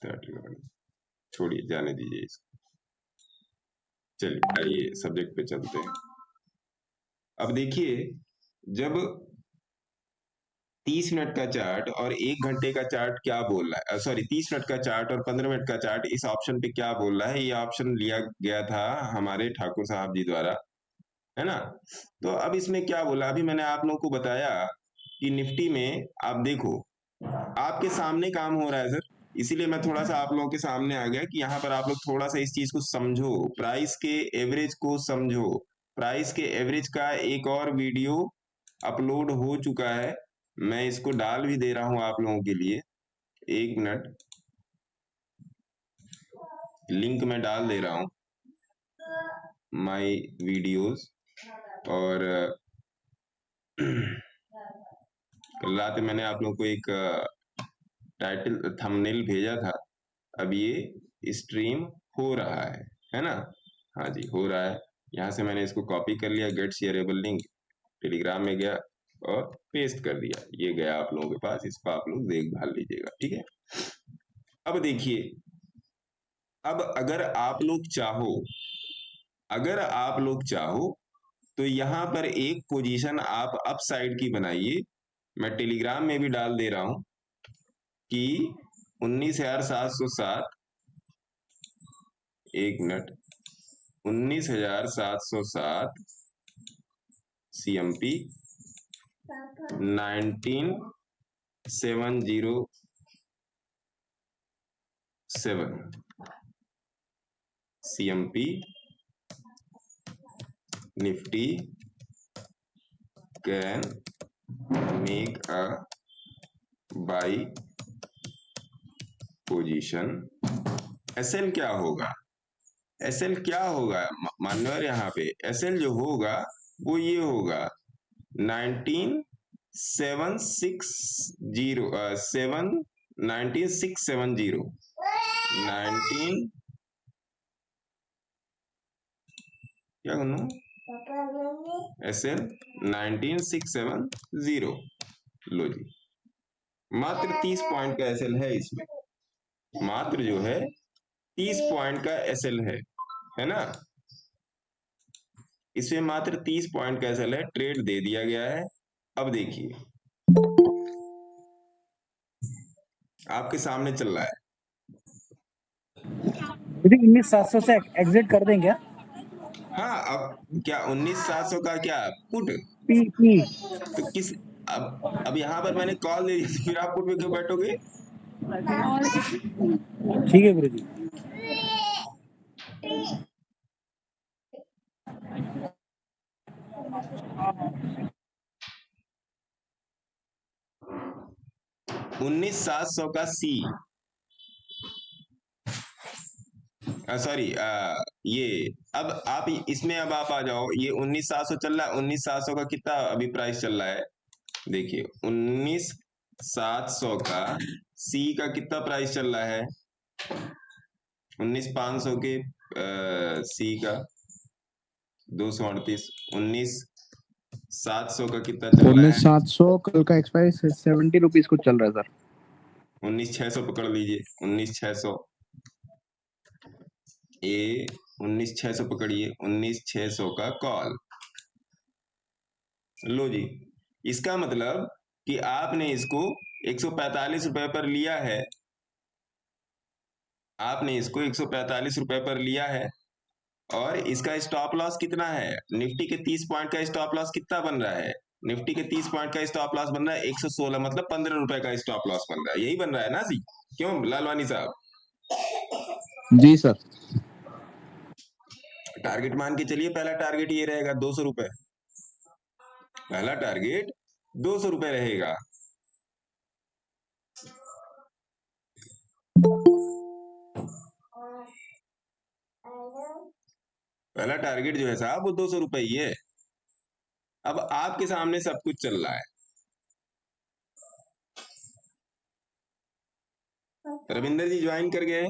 छोड़िए, जाने दीजिए इसको। चलिए आइए सब्जेक्ट पे चलते हैं। अब देखिए, जब 30 मिनट का चार्ट और 1 घंटे का चार्ट क्या बोल रहा है, सॉरी 30 मिनट का चार्ट और 15 मिनट का चार्ट इस ऑप्शन पे क्या बोल रहा है, ये ऑप्शन लिया गया था हमारे ठाकुर साहब जी द्वारा, है ना। तो अब इसमें क्या बोला, अभी मैंने आप लोगों को बताया कि निफ्टी में आप देखो, आपके सामने काम हो रहा है सर, इसीलिए मैं थोड़ा सा आप लोगों के सामने आ गया कि यहाँ पर आप लोग थोड़ा सा इस चीज को समझो, प्राइस के एवरेज को समझो। प्राइस के एवरेज का एक और वीडियो अपलोड हो चुका है, मैं इसको डाल भी दे रहा हूं आप लोगों के लिए। 1 मिनट, लिंक मैं डाल दे रहा हूं, माय वीडियोस। और कल रात मैंने आप लोगों को एक टाइटल थंबनेल भेजा था, अब ये स्ट्रीम हो रहा है ना। हाँ जी, हो रहा है। यहाँ से मैंने इसको कॉपी कर लिया, गेट शेयरेबल लिंक, टेलीग्राम में गया और पेस्ट कर दिया, ये गया आप लोगों के पास, इसको आप लोग देखभाल लीजिएगा, ठीक है। अब देखिए, अब अगर आप लोग चाहो तो यहाँ पर एक पोजीशन आप अप साइड की बनाइए, मैं टेलीग्राम में भी डाल दे रहा हूं कि 19,707, 1 minute, 19,707 CMP 19,707 CMP Nifty can make a buy position। SL क्या होगा, SL क्या होगा मान्यवर, यहाँ पे SL जो होगा वो ये होगा 19,670 क्या करना SL 19,670। लो जी, मात्र 30 पॉइंट का SL है इसमें, मात्र जो है 30 पॉइंट का SL है ना, इसमें मात्र 30 पॉइंट का SL है, ट्रेड दे दिया गया है। अब देखिए आपके सामने चल रहा है, 19,700 से एग्जिट कर दें क्या? हाँ, अब क्या 19,700 का क्या पुट पी तो किस, अब यहाँ पर मैंने कॉल दे दी, फिर आप पुट पे क्यों बैठोगे? ठीक है गुरुजी। उन्नीस 700 का सी, सॉरी ये, अब आप इसमें अब आप आ जाओ, ये 19,700 चल रहा है, 19,700 का कितना अभी प्राइस चल रहा है, देखिए 19,700 का सी का कितना प्राइस चल रहा है, 19,500 के सी का 238, 19,700 का कितना चल रहा है, 19,700 कल का एक्सपायरी 70 रुपीज को चल रहा है सर। 19,600 पकड़ लीजिए, 19,600 ए, 19,600 पकड़िए, 19,600 का कॉल। लो जी, इसका मतलब कि आपने इसको 145 रुपए पर लिया है, आपने इसको 145 रुपए पर लिया है, और इसका स्टॉप लॉस कितना है, निफ्टी के 30 पॉइंट का स्टॉप लॉस कितना बन रहा है, निफ्टी के 30 पॉइंट का स्टॉप लॉस बन रहा है 116, मतलब 15 रुपए का स्टॉप लॉस बन रहा है, यही बन रहा है ना जी, क्यों लालवानी साहब? जी सर। टारगेट मान के चलिए, पहला टारगेट ये रहेगा 200 रुपए, पहला टारगेट 200 रुपए रहेगा। पहला टारगेट जो है साहब वो 200 रुपए ही है। अब आपके सामने सब कुछ चल रहा है, रविंदर जी ज्वाइन कर गए?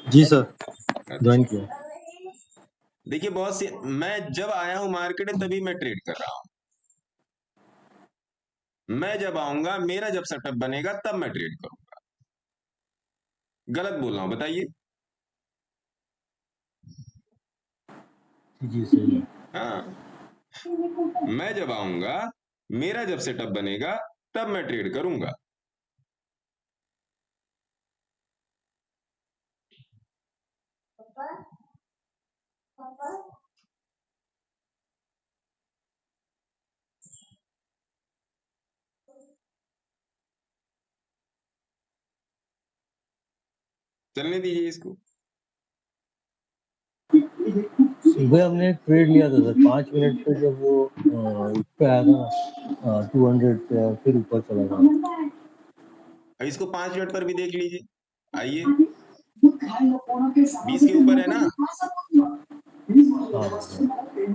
जी सर, ज्वाइन किया। देखिए बहुत सी, मैं जब आया हूं मार्केट तभी मैं ट्रेड कर रहा हूं, मैं जब आऊंगा, मेरा जब सेटअप बनेगा तब मैं ट्रेड करूंगा। गलत बोल रहा हूं, बताइए। जी सही है। हाँ, मैं जब आऊंगा, मेरा जब सेटअप बनेगा तब मैं ट्रेड करूंगा। चलने दीजिए इसको। सुबह हमने ट्रेड लिया था सर, 5 मिनट पे जब वो उस पे आया था ना 200 पे, फिर ऊपर चला गया। इसको 5 मिनट पर भी देख लीजिए, आइए 20 के ऊपर है ना,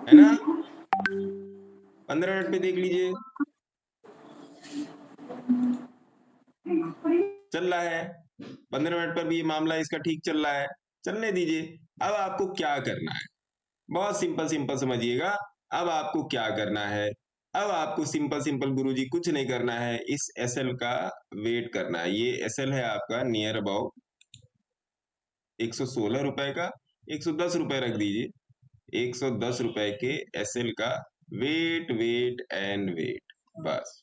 है ना। 15 मिनट पे देख लीजिए, चल रहा है। 15 मिनट पर भी ये मामला इसका ठीक चल रहा है, चलने दीजिए। अब आपको क्या करना है, बहुत सिंपल सिंपल समझिएगा। अब आपको क्या करना है, अब आपको सिंपल सिंपल गुरुजी कुछ नहीं करना है, इस एसएल का वेट करना है। ये एसएल है आपका नियर अबाउट 116 रुपए का, 110 रुपए रख दीजिए। 110 रुपए के एसएल का वेट वेट एंड वेट, बस।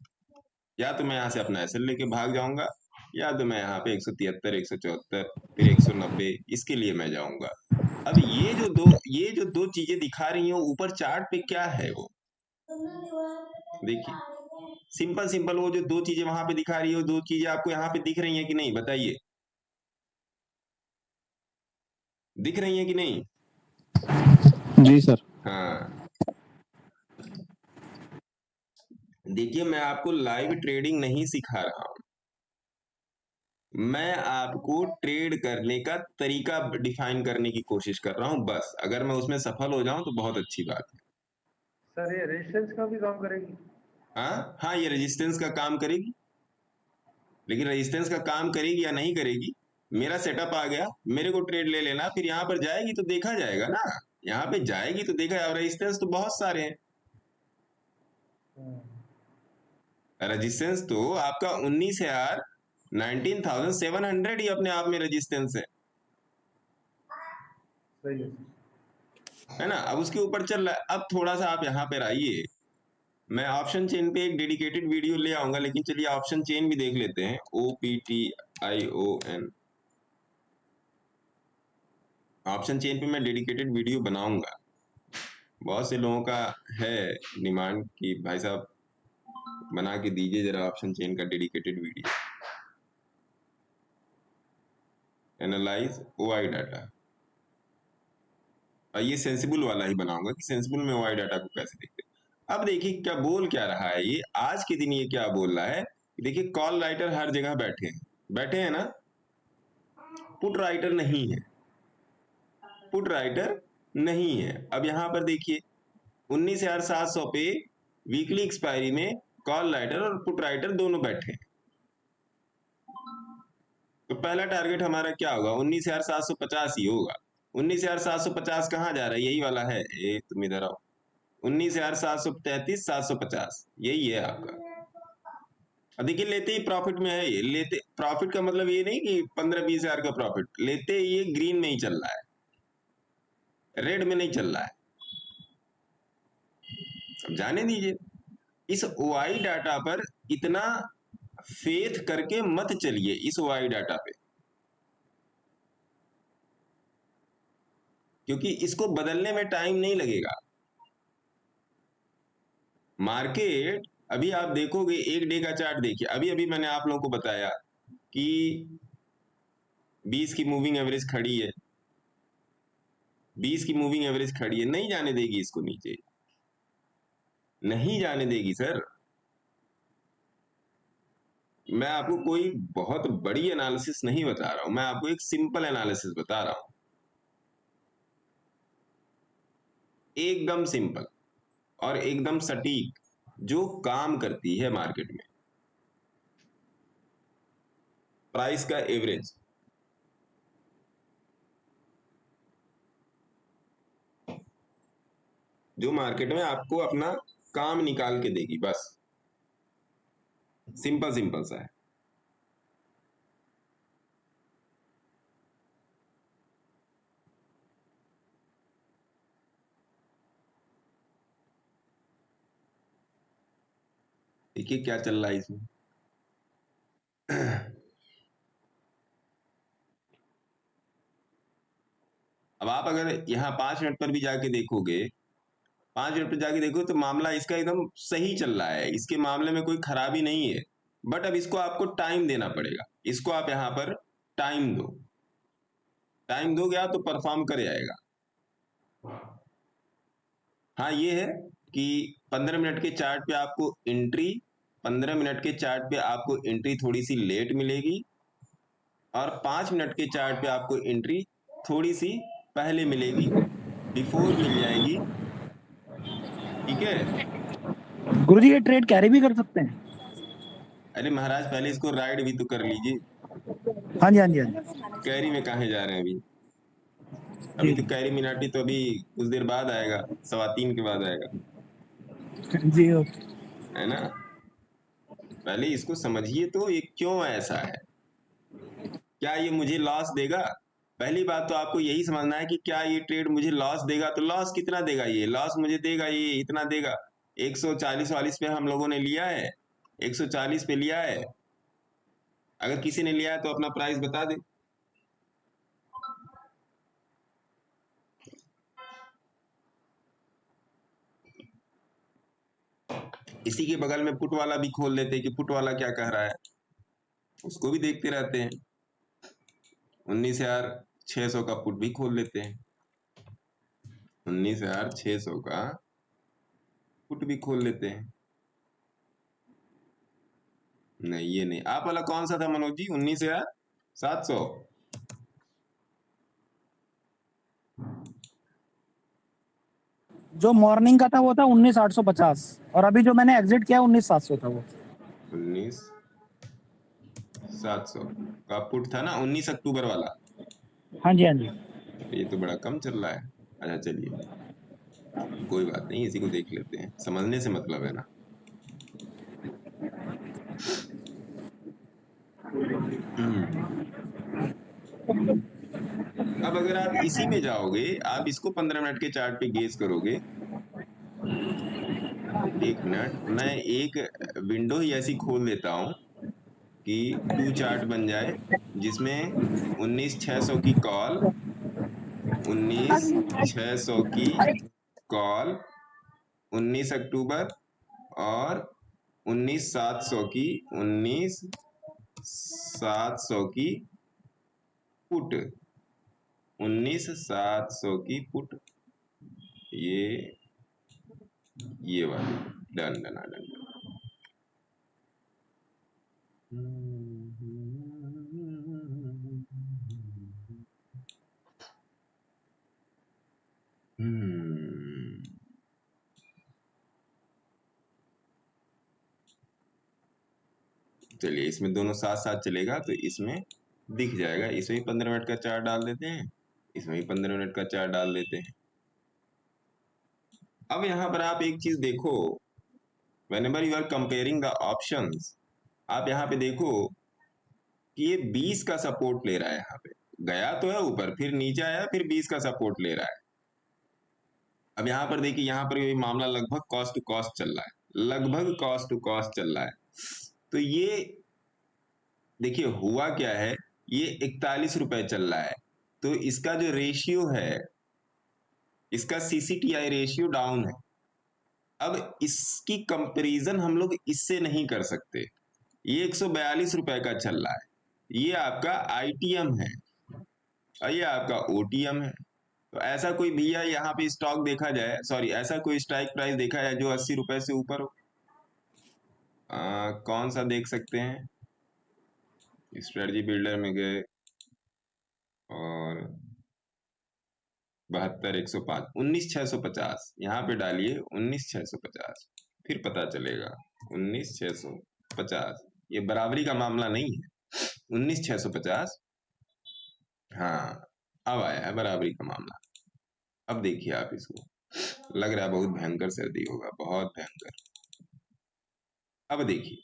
या तो मैं यहां से अपना एसएल लेके भाग जाऊंगा, या तो मैं यहाँ पे 173, 174, फिर 190 इसके लिए मैं जाऊंगा। अब ये जो दो चीजें दिखा रही हैं ऊपर चार्ट पे, क्या है वो देखिए। सिंपल सिंपल वो जो दो चीजें वहां पे दिखा रही है, वो दो चीजें आपको यहाँ पे दिख रही हैं कि नहीं, बताइए। दिख रही हैं कि नहीं? जी सर। हाँ, देखिए मैं आपको लाइव ट्रेडिंग नहीं सिखा रहा हूं, मैं आपको ट्रेड करने का तरीका डिफाइन करने की कोशिश कर रहा हूं, बस। अगर मैं उसमें सफल हो जाऊं तो बहुत अच्छी बात है। सर ये रेजिस्टेंस का भी काम करेगी? हाँ हाँ, ये रेजिस्टेंस का काम करेगी, लेकिन रेजिस्टेंस का काम करेगी या नहीं करेगी, मेरा सेटअप आ गया, मेरे को ट्रेड ले लेना, फिर यहाँ पर जाएगी तो देखा जाएगा ना। यहाँ पे जाएगी तो देखा जाएगा, रेजिस्टेंस तो बहुत सारे हैं। रेजिस्टेंस तो आपका 19,000 19,700 ही अपने आप में रेजिस्टेंस सही है ना। अब उसके ऊपर चल रहा है। अब थोड़ा सा आप यहाँ पर आइए, मैं ऑप्शन चेन पे एक डेडिकेटेड वीडियो ले आऊंगा, लेकिन चलिए ऑप्शन चेन भी देख लेते हैं। OPTION ऑप्शन चेन पे मैं डेडिकेटेड वीडियो बनाऊंगा। बहुत से लोगों का है डिमांड कि भाई साहब बना के दीजिए जरा ऑप्शन चेन का dedicated video. Analyse OI data, और ये सेंसिबल वाला ही बनाऊंगा कि सेंसिबल में ओआई डाटा को कैसे देखते हैं। अब देखिए क्या बोल क्या रहा है ये आज के दिन, ये क्या बोल रहा है। देखिए कॉल राइटर हर जगह बैठे हैं, बैठे हैं ना, पुट राइटर नहीं है, पुट राइटर नहीं है। अब यहां पर देखिए 19,700 पे वीकली एक्सपायरी में कॉल राइटर और पुट राइटर दोनों बैठे हैं। तो पहला टारगेट हमारा क्या होगा, 19,750 ही होगा। 19,750 कहाँ जा रहा है, यही वाला है, ये तुम इधर आओ। 19,733 750 यही है आपका। अब देखिए लेते ही प्रॉफिट में है ये, लेते प्रॉफिट का मतलब ये नहीं कि 15-20 हजार का प्रॉफिट, लेते ही ये ग्रीन में ही चल रहा है, रेड में नहीं चल रहा है। अब जाने दीजिए, इस ओआई डाटा पर इतना फेथ करके मत चलिए, इस ओआई डाटा पे, क्योंकि इसको बदलने में टाइम नहीं लगेगा। मार्केट अभी आप देखोगे, एक डे का चार्ट देखिए, अभी अभी मैंने आप लोगों को बताया कि 20 की मूविंग एवरेज खड़ी है, 20 की मूविंग एवरेज खड़ी है, नहीं जाने देगी इसको नीचे, नहीं जाने देगी सर। मैं आपको कोई बहुत बड़ी एनालिसिस नहीं बता रहा हूं, मैं आपको एक सिंपल एनालिसिस बता रहा हूं, एकदम सिंपल और एकदम सटीक, जो काम करती है मार्केट में। प्राइस का एवरेज, जो मार्केट में आपको अपना काम निकाल के देगी, बस। सिंपल सिंपल सा है। देखिए क्या चल रहा है इसमें। अब आप अगर यहाँ 5 मिनट पर भी जाके देखोगे, 5 मिनट पर जाके देखो तो मामला इसका एकदम सही चल रहा है, इसके मामले में कोई खराबी नहीं है। बट अब इसको आपको टाइम देना पड़ेगा, इसको आप यहाँ पर टाइम दो, टाइम दोगे आप तो परफॉर्म करे आएगा। हाँ ये है कि 15 मिनट के चार्ट पे आपको एंट्री, 15 मिनट के चार्ट पे आपको एंट्री थोड़ी सी लेट मिलेगी, और 5 मिनट के चार्ट पे आपको एंट्री थोड़ी सी पहले मिलेगी, बिफोर मिल जाएगी। ठीक है। गुरुजी ये ट्रेड कैरी भी कर सकते हैं? अरे महाराज पहले इसको राइड भी तो कर लीजिए। हाँ जी हाँ जी हाँ जी। कैरी में कहाँ जा रहे हैं अभी? जी अभी तो कैरी मिनाटी तो अभी कुछ देर बाद आएगा, 3:15 के बाद आएगा, जी ओके। है ना। पहले इसको समझिए तो ये क्यों ऐसा है, क्या ये मुझे लॉस देगा। पहली बात तो आपको यही समझना है कि क्या ये ट्रेड मुझे लॉस देगा, तो लॉस कितना देगा, ये लॉस मुझे देगा, ये इतना देगा। 140 वालिस पे हम लोगों ने लिया है, 140 पे लिया है। अगर किसी ने लिया है तो अपना प्राइस बता दे। इसी के बगल में पुट वाला भी खोल लेते हैं कि पुट वाला क्या कह रहा है, उसको भी देखते रहते हैं। 19,600 का पुट भी खोल लेते हैं, 19,600 का पुट भी खोल लेते हैं। नहीं ये नहीं, आप वाला कौन सा था मनोज जी? 19,700। जो मॉर्निंग का था वो था 19,850 और अभी जो मैंने एग्जिट किया 19,700 था वो। 19,700 का पुट था ना, 19 अक्टूबर वाला। हाँ जी हाँ जी। ये तो बड़ा कम चल रहा है। अच्छा चलिए कोई बात नहीं, इसी को देख लेते हैं, समझने से मतलब है ना। अब अगर आप इसी में जाओगे, आप इसको 15 मिनट के चार्ट पे गेज करोगे। 1 मिनट, मैं एक विंडो ही ऐसी खोल देता हूं कि 2 चार्ट बन जाए, जिसमें 19,600 की कॉल, 19,600 की कॉल, 19 अक्टूबर, और 19,700 की, 19,700 की पुट, 19,700 की पुट, ये वाली डन डन डन। चलिए इसमें दोनों साथ साथ चलेगा तो इसमें दिख जाएगा, इसमें भी 15 मिनट का चार्ट डाल देते हैं, इसमें भी 15 मिनट का चार्ट डाल देते हैं। अब यहां पर आप एक चीज देखो, whenever you are comparing the options, आप यहाँ पे देखो कि ये 20 का सपोर्ट ले रहा है, यहाँ पे गया तो है ऊपर, फिर नीचे आया, फिर 20 का सपोर्ट ले रहा है। अब यहाँ पर देखिए, यहाँ पर ये मामला लगभग कॉस्ट टू कॉस्ट चल रहा है, लगभग कॉस्ट टू कॉस्ट चल रहा है। तो ये देखिए हुआ क्या है, ये 41 रुपए चल रहा है, तो इसका जो रेशियो है, इसका सीसीटीआई रेशियो डाउन है। अब इसकी कंपैरिजन हम लोग इससे नहीं कर सकते, ये 142 रुपए का चल रहा है, ये आपका आईटीएम है और ये आपका ओटीएम है। तो ऐसा कोई भैया यहाँ पे स्टॉक देखा जाए, सॉरी ऐसा कोई स्ट्राइक प्राइस देखा जाए जो 80 रुपए से ऊपर हो? कौन सा देख सकते हैं? स्ट्रेटजी बिल्डर में गए और 72,105, 19,650 यहाँ पे डालिए, 19,650, फिर पता चलेगा 19,650। ये बराबरी का मामला नहीं है, 19,650। हाँ अब आया है बराबरी का मामला। अब देखिए आप इसको, लग रहा है बहुत भयंकर सर्दी होगा, बहुत भयंकर। अब देखिए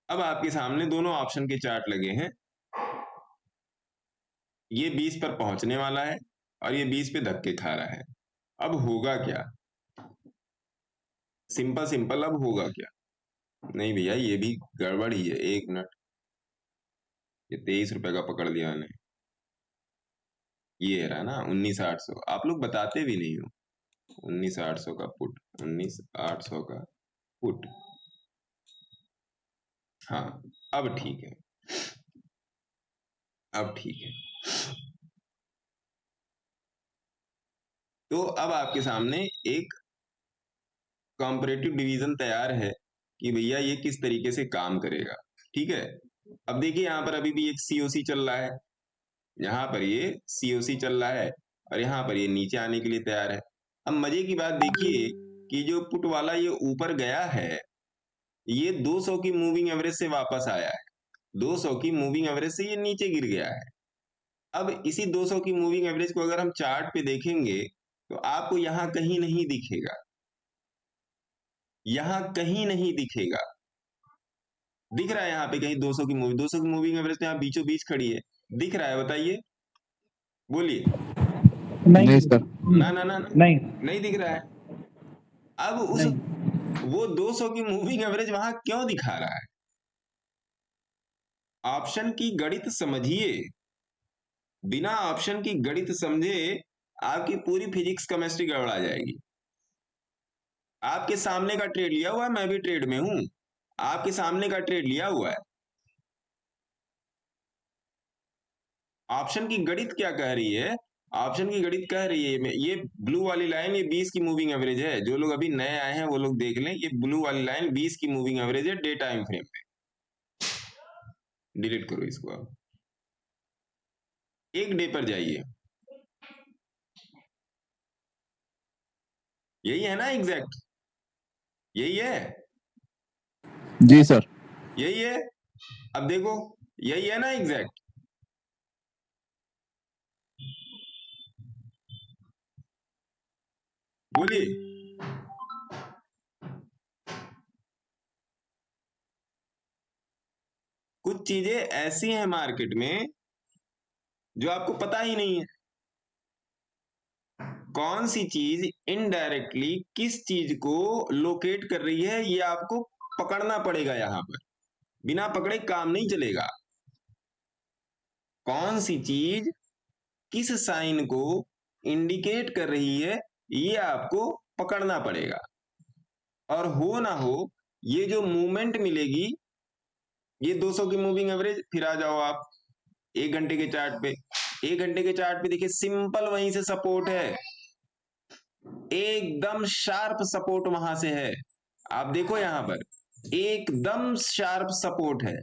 अब आपके सामने दोनों ऑप्शन के चार्ट लगे हैं, ये 20 पर पहुंचने वाला है और ये 20 पे धक्के खा रहा है। अब होगा क्या? सिंपल सिंपल, अब होगा क्या? नहीं भैया, ये भी गड़बड़ ही है। 1 मिनट, ये 23 रुपए का पकड़ लिया मैंने। ये रहा ना 19,800, आप लोग बताते भी नहीं हो। 19,800 का पुट, 19,800 का पुट। हाँ, अब ठीक है, अब ठीक है। तो अब आपके सामने एक कॉम्परेटिव डिवीजन तैयार है कि भैया ये किस तरीके से काम करेगा। ठीक है, अब देखिए यहाँ पर अभी भी एक सीओसी चल रहा है, यहाँ पर ये सीओसी चल रहा है और यहाँ पर ये नीचे आने के लिए तैयार है। अब मजे की बात देखिए कि जो पुट वाला ये ऊपर गया है, ये 200 की मूविंग एवरेज से वापस आया है, 200 की मूविंग एवरेज से ये नीचे गिर गया है। अब इसी 200 की मूविंग एवरेज को अगर हम चार्ट पे देखेंगे तो आपको यहां कहीं नहीं दिखेगा, यहां कहीं नहीं दिखेगा। दिख रहा है यहाँ पे कहीं 200 की मूविंग एवरेज तो यहाँ बीचों बीच खड़ी है, दिख रहा है? बताइए, बोलिए। नहीं सर, ना ना ना, नहीं नहीं दिख रहा है। अब उस वो 200 की मूविंग एवरेज वहां क्यों दिखा रहा है? ऑप्शन की गणित समझिए, बिना ऑप्शन की गणित समझे आपकी पूरी फिजिक्स केमिस्ट्री गड़बड़ा जाएगी। आपके सामने का ट्रेड लिया हुआ है, मैं भी ट्रेड में हूं, आपके सामने का ट्रेड लिया हुआ है। ऑप्शन की गणित क्या कह रही है? ऑप्शन की गणित कह रही है, ये ब्लू वाली लाइन ये 20 की मूविंग एवरेज है। जो लोग अभी नए आए हैं वो लोग देख लें, ये ब्लू वाली लाइन 20 की मूविंग एवरेज है डे टाइम फ्रेम पे। डिलीट करो इसको, आप एक डे पर जाइए, यही है ना एग्जैक्ट? यही है, जी सर। यही है। अब देखो, यही है ना एग्जैक्ट? बोलिए। कुछ चीजें ऐसी हैं मार्केट में जो आपको पता ही नहीं है, कौन सी चीज इनडायरेक्टली किस चीज को लोकेट कर रही है, ये आपको पकड़ना पड़ेगा। यहां पर बिना पकड़े काम नहीं चलेगा। कौन सी चीज किस साइन को इंडिकेट कर रही है, ये आपको पकड़ना पड़ेगा। और हो ना हो, ये जो मूवमेंट मिलेगी, ये 200 की मूविंग एवरेज, फिर आ जाओ आप 1 घंटे के चार्ट पे। 1 घंटे के चार्ट पे देखिए, सिंपल वहीं से सपोर्ट है, एकदम शार्प सपोर्ट वहां से है। आप देखो यहां पर एकदम शार्प सपोर्ट है।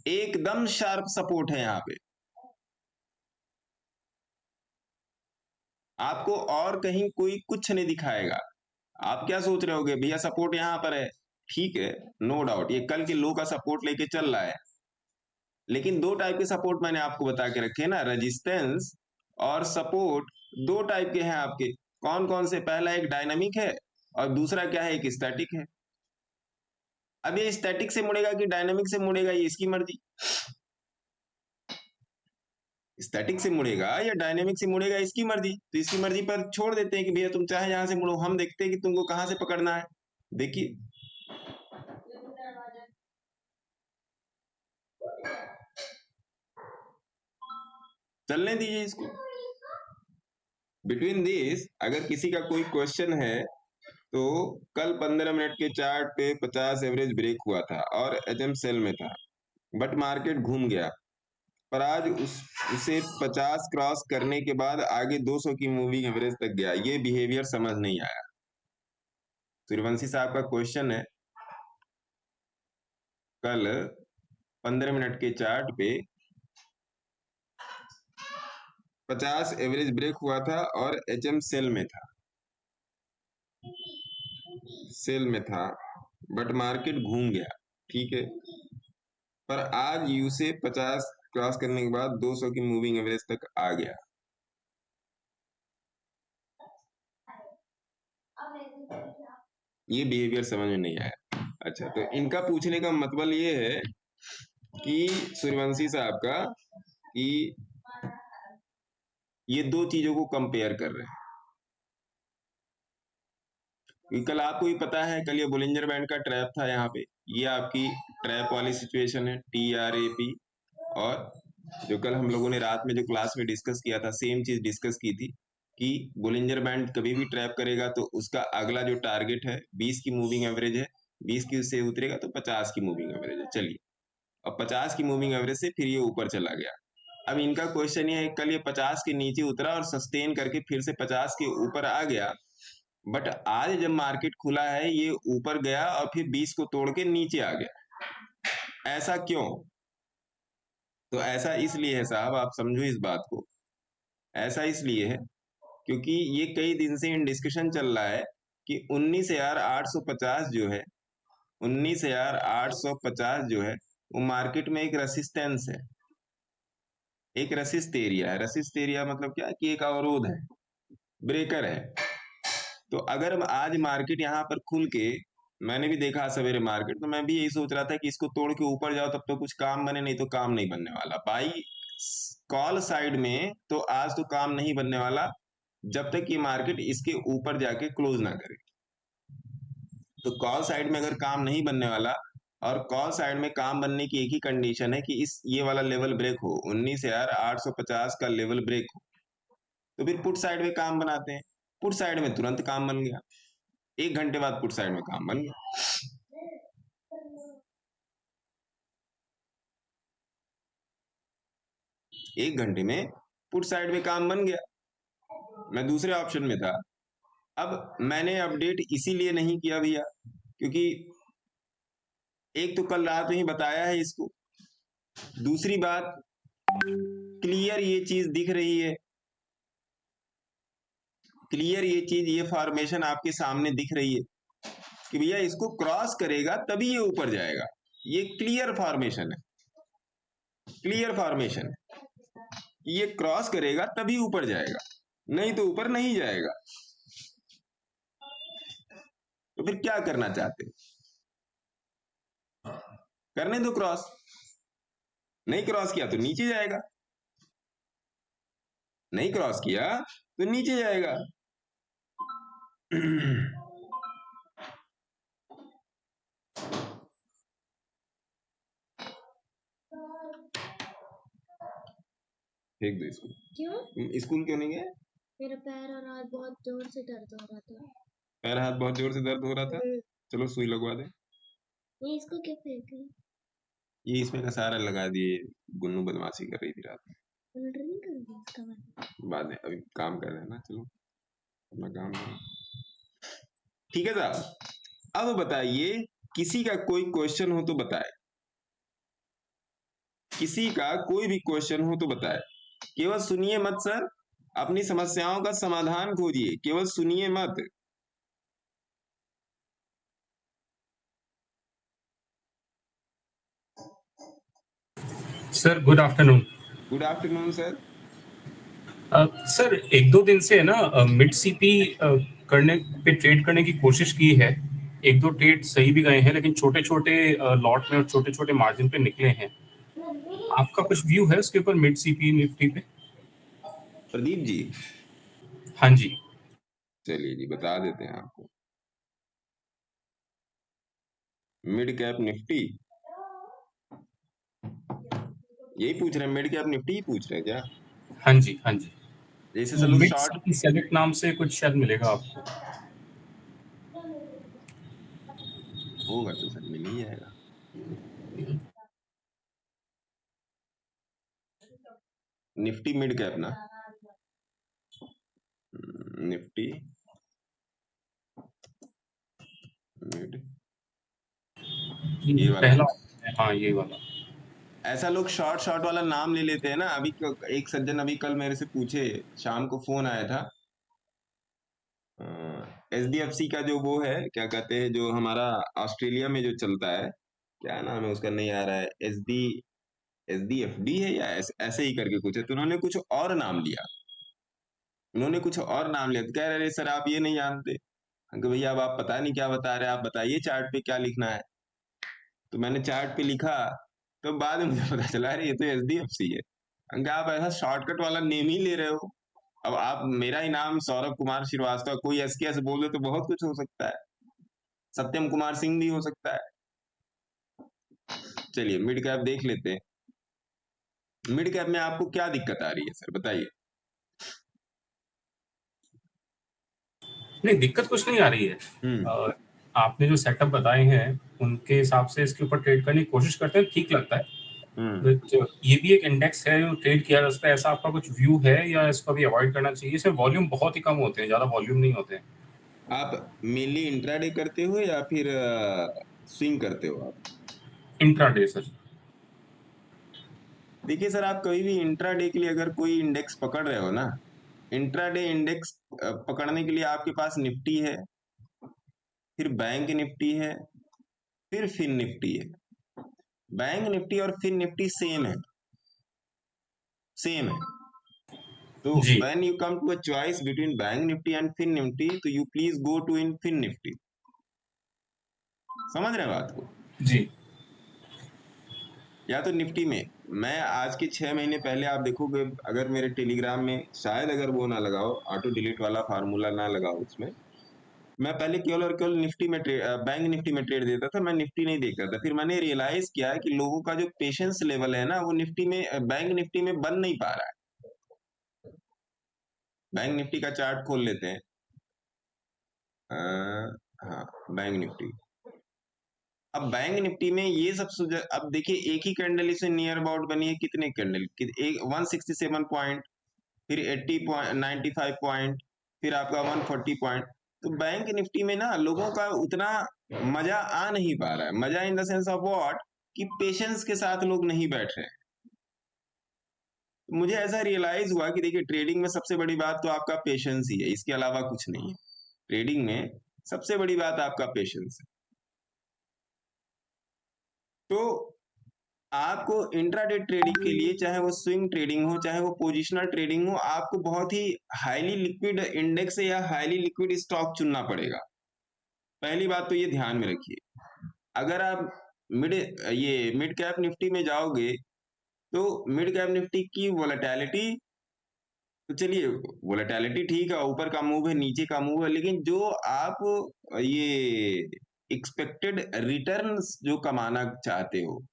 एकदम शार्प सपोर्ट है यहां पे। आपको और कहीं कोई कुछ नहीं दिखाएगा। आप क्या सोच रहे होगे, भैया सपोर्ट यहां पर है, ठीक है, नो डाउट ये कल के लो का सपोर्ट लेके चल रहा है। लेकिन दो टाइप के सपोर्ट मैंने आपको बता के रखे ना, रेजिस्टेंस और सपोर्ट, दो टाइप के हैं आपके। कौन कौन से? पहला एक डायनामिक है और दूसरा क्या है, एक स्टैटिक है। अब ये स्टैटिक से मुड़ेगा कि डायनामिक से मुड़ेगा, ये इसकी मर्जी। स्टैटिक से मुड़ेगा या डायनेमिक से मुड़ेगा, इसकी मर्जी। तो इसकी मर्जी पर छोड़ देते हैं कि भैया तुम चाहे यहां से मुड़ो, हम देखते हैं कि तुमको कहां से पकड़ना है। देखिए, चलने दीजिए इसको। बिटवीन दिस अगर किसी का कोई क्वेश्चन है तो कल 15 मिनट के चार्ट पे 50 एवरेज ब्रेक हुआ था और एचएम सेल में था, बट मार्केट घूम गया। पर आज उसे 50 क्रॉस करने के बाद आगे 200 की मूविंग एवरेज तक गया। ये बिहेवियर समझ नहीं आया। सूर्यवंशी साहब का क्वेश्चन है, कल 15 मिनट के चार्ट पे 50 एवरेज ब्रेक हुआ था और एचएम सेल में था, बट मार्केट घूम गया, ठीक है। पर आज यूसे 50 क्रॉस करने के बाद 200 की मूविंग एवरेज तक आ गया। ये बिहेवियर समझ में नहीं आया। अच्छा, तो इनका पूछने का मतलब ये है कि सूर्यवंशी साहब का कि ये दो चीजों को कंपेयर कर रहे हैं। क्योंकि कल आपको भी पता है, कल ये बोलिंजर बैंड का ट्रैप था यहाँ पे, ये आपकी ट्रैप वाली सिचुएशन है, TRAP। और जो कल हम लोगों ने रात में जो क्लास में डिस्कस किया था, सेम चीज डिस्कस की थी कि बोलिंजर बैंड कभी भी ट्रैप करेगा तो उसका अगला जो टारगेट है 20 की मूविंग एवरेज है, 20 की उससे उतरेगा तो 50 की मूविंग एवरेज है। चलिए, अब 50 की मूविंग एवरेज से फिर ये ऊपर चला गया। अब इनका क्वेश्चन ये है, कल ये 50 के नीचे उतरा और सस्टेन करके फिर से 50 के ऊपर आ गया, बट आज जब मार्केट खुला है ये ऊपर गया और फिर 20 को तोड़ के नीचे आ गया। ऐसा क्यों? तो ऐसा इसलिए है साहब, आप समझो इस बात को। ऐसा इसलिए है क्योंकि ये कई दिन से इन डिस्कशन चल रहा है कि 19,850 जो है, 19,850 जो है वो मार्केट में एक रेसिस्टेंस है, एक रेसिस्ट एरिया है। रेसिस्ट एरिया मतलब क्या कि एक अवरोध है, ब्रेकर है। तो अगर आज मार्केट यहाँ पर खुल के, मैंने भी देखा सवेरे मार्केट, तो मैं भी यही सोच रहा था कि इसको तोड़ के ऊपर जाओ तब तो कुछ काम बने, नहीं तो काम नहीं बनने वाला। बाई कॉल साइड में तो आज तो काम नहीं बनने वाला जब तक ये मार्केट इसके ऊपर जाके क्लोज ना करे। तो कॉल साइड में अगर काम नहीं बनने वाला, और कॉल साइड में काम बनने की एक ही कंडीशन है कि इस ये वाला लेवल ब्रेक हो, 19,850 का लेवल ब्रेक हो, तो फिर पुट साइड में काम बनाते हैं। पुट साइड में तुरंत काम बन गया, 1 घंटे बाद पुट साइड में काम बन गया। 1 घंटे में पुट साइड में काम बन गया। मैं दूसरे ऑप्शन में था। अब मैंने अपडेट इसीलिए नहीं किया भैया क्योंकि एक तो कल रात में ही बताया है इसको, दूसरी बात क्लियर ये चीज दिख रही है, क्लियर ये चीज, ये फॉर्मेशन आपके सामने दिख रही है कि भैया इसको क्रॉस करेगा तभी ये ऊपर जाएगा। ये क्लियर फॉर्मेशन है, क्लियर फॉर्मेशन है, ये क्रॉस करेगा तभी ऊपर जाएगा, नहीं तो ऊपर नहीं जाएगा। तो फिर क्या करना चाहते हैं? करने दो क्रॉस, नहीं क्रॉस किया तो नीचे जाएगा, नहीं क्रॉस किया तो नीचे जाएगा। फेंक दो इसको। क्यों? स्कूल क्यों नहीं गए? मेरा पैर और हाथ बहुत जोर से दर्द हो रहा था। पैर हाथ बहुत जोर से दर्द हो रहा था? चलो सुई लगवा दे। ये इसको क्यों फेंक रही? ये इसमें का सारा लगा दिए, गुन्नू बदमाशी कर रही थी रात में। ऑर्डर नहीं करोगे इसका मतलब? बाद में, अभी काम कर रहे हैं ना, चलो अपना काम करो। ठीक है साहब, अब बताइए, किसी का कोई क्वेश्चन हो तो बताए, किसी का कोई भी क्वेश्चन हो तो बताए। केवल सुनिए मत सर, अपनी समस्याओं का समाधान खोजिए, केवल सुनिए मत। Sir good afternoon. Good afternoon sir. Sir एक दो दिन से है ना मिड सीपी करने पे ट्रेड करने की कोशिश की है, एक दो ट्रेड सही भी गए हैं लेकिन छोटे छोटे लॉट में और छोटे छोटे मार्जिन पे निकले हैं। आपका कुछ व्यू है उसके ऊपर मिड सीपी निफ्टी पे? प्रदीप जी? हाँ जी। चलिए जी, बता देते हैं आपको। मिड कैप निफ्टी यही पूछ रहे हैं, मिड कैप निफ्टी ही पूछ रहे हैं क्या? हाँ जी हाँ जी। जैसे सब लोग मिड शॉर्ट, सीपी सेलेक्ट नाम से कुछ शायद मिलेगा आपको। होगा तो सर मिल ही जाएगा। निफ्टी मिड कैप ना, निफ्टी मिड, ये वाला पहला, हाँ ये वाला। ऐसा लोग शॉर्ट शॉर्ट वाला नाम ले लेते हैं ना। अभी एक सज्जन अभी कल मेरे से पूछे, शाम को फोन आया था, SDFC का जो वो है, क्या कहते हैं, जो हमारा ऑस्ट्रेलिया में जो चलता है, क्या नाम है उसका, नहीं आ रहा है, SDFD है या ऐसे ही करके कुछ है, तो उन्होंने कुछ और नाम लिया, उन्होंने कुछ और नाम लिया, तो कह रहे सर आप ये नहीं जानते, कि भैया अब आप पता नहीं क्या बता रहे हैं, आप बताइए चार्ट पे क्या लिखना है। तो मैंने चार्ट पे लिखा, तो बाद में मुझे पता चला अरे ये तो HDFC है। कि आप ऐसा शॉर्टकट वाला नेम ही ले रहे हो। अब आप मेरा ही नाम सौरभ कुमार श्रीवास्तव, कोई SK से बोल दे तो बहुत कुछ हो सकता है, सत्यम कुमार सिंह भी हो सकता है। चलिए मिड कैप देख लेते हैं। मिड कैप में आपको क्या दिक्कत आ रही है सर, बताइए। नहीं, दिक्कत कुछ नहीं आ रही है। आपने जो सेटअप बताए हैं उनके हिसाब से इसके ऊपर ट्रेड करने की कोशिश करते हैं, ठीक लगता है। ये भी एक इंडेक्स है जो ट्रेड किया जा सकता है, ऐसा आपका कुछ व्यू है या इसको भी अवॉइड करना चाहिए? इसमें वॉल्यूम बहुत ही कम होते हैं, ज्यादा वॉल्यूम नहीं होते हैं। आप मेनली इंट्राडे करते हो या फिर स्विंग करते हो आप? Intraday sir. देखिए सर, आप कभी भी इंट्राडे के लिए अगर कोई इंडेक्स पकड़ रहे हो ना, इंट्राडे इंडेक्स पकड़ने के लिए आपके पास निफ्टी है, फिर बैंक निफ्टी है, फिर फिन निफ्टी है। बैंक निफ्टी और फिन निफ्टी सेम है, सेम है। तो when you come to a choice between bank nifty and fin nifty, तो you please go to in fin nifty. समझ रहे हैं बात को? जी। या तो निफ्टी में, मैं आज के 6 महीने पहले आप देखोगे, अगर मेरे टेलीग्राम में शायद अगर वो ना लगाओ, ऑटो डिलीट वाला फार्मूला ना लगाओ उसमें, मैं पहले केवल और केवल निफ्टी में बैंक निफ्टी में ट्रेड देता था, मैं निफ्टी नहीं देखता था। फिर मैंने रियलाइज किया कि लोगों का जो पेशेंस लेवल है ना, वो निफ्टी में, बैंक निफ्टी में बन नहीं पा रहा है। बैंक निफ्टी का चार्ट खोल लेते हैं। हाँ, बैंक निफ्टी। अब बैंक निफ्टी में ये सब अब देखिए, एक ही कैंडल इसे नियर अबाउट बनी है, कितने कैंडल, 167 पॉइंट, फिर 80 पॉइंट, 95 पॉइंट, फिर आपका 140 पॉइंट। तो बैंक निफ्टी में ना लोगों का उतना मजा आ नहीं पा रहा है। मजा in the sense of what, कि पेशेंस के साथ लोग नहीं बैठ रहे हैं। तो मुझे ऐसा रियलाइज हुआ कि देखिए, ट्रेडिंग में सबसे बड़ी बात तो आपका पेशेंस ही है, इसके अलावा कुछ नहीं है। ट्रेडिंग में सबसे बड़ी बात आपका पेशेंस है। तो आपको इंट्राडे ट्रेडिंग के लिए, चाहे वो स्विंग ट्रेडिंग हो, चाहे वो पोजिशनल ट्रेडिंग हो, आपको बहुत ही हाईली लिक्विड इंडेक्स या हाईली लिक्विड स्टॉक चुनना पड़ेगा। पहली बात तो ये ध्यान में रखिए। अगर आप मिड कैप निफ्टी में जाओगे, तो मिड कैप निफ्टी की वोलेटिलिटी, तो चलिए वोलेटिलिटी ठीक है, ऊपर का मूव है, नीचे का मूव है, लेकिन जो आप ये एक्सपेक्टेड रिटर्न्स जो कमाना चाहते हो,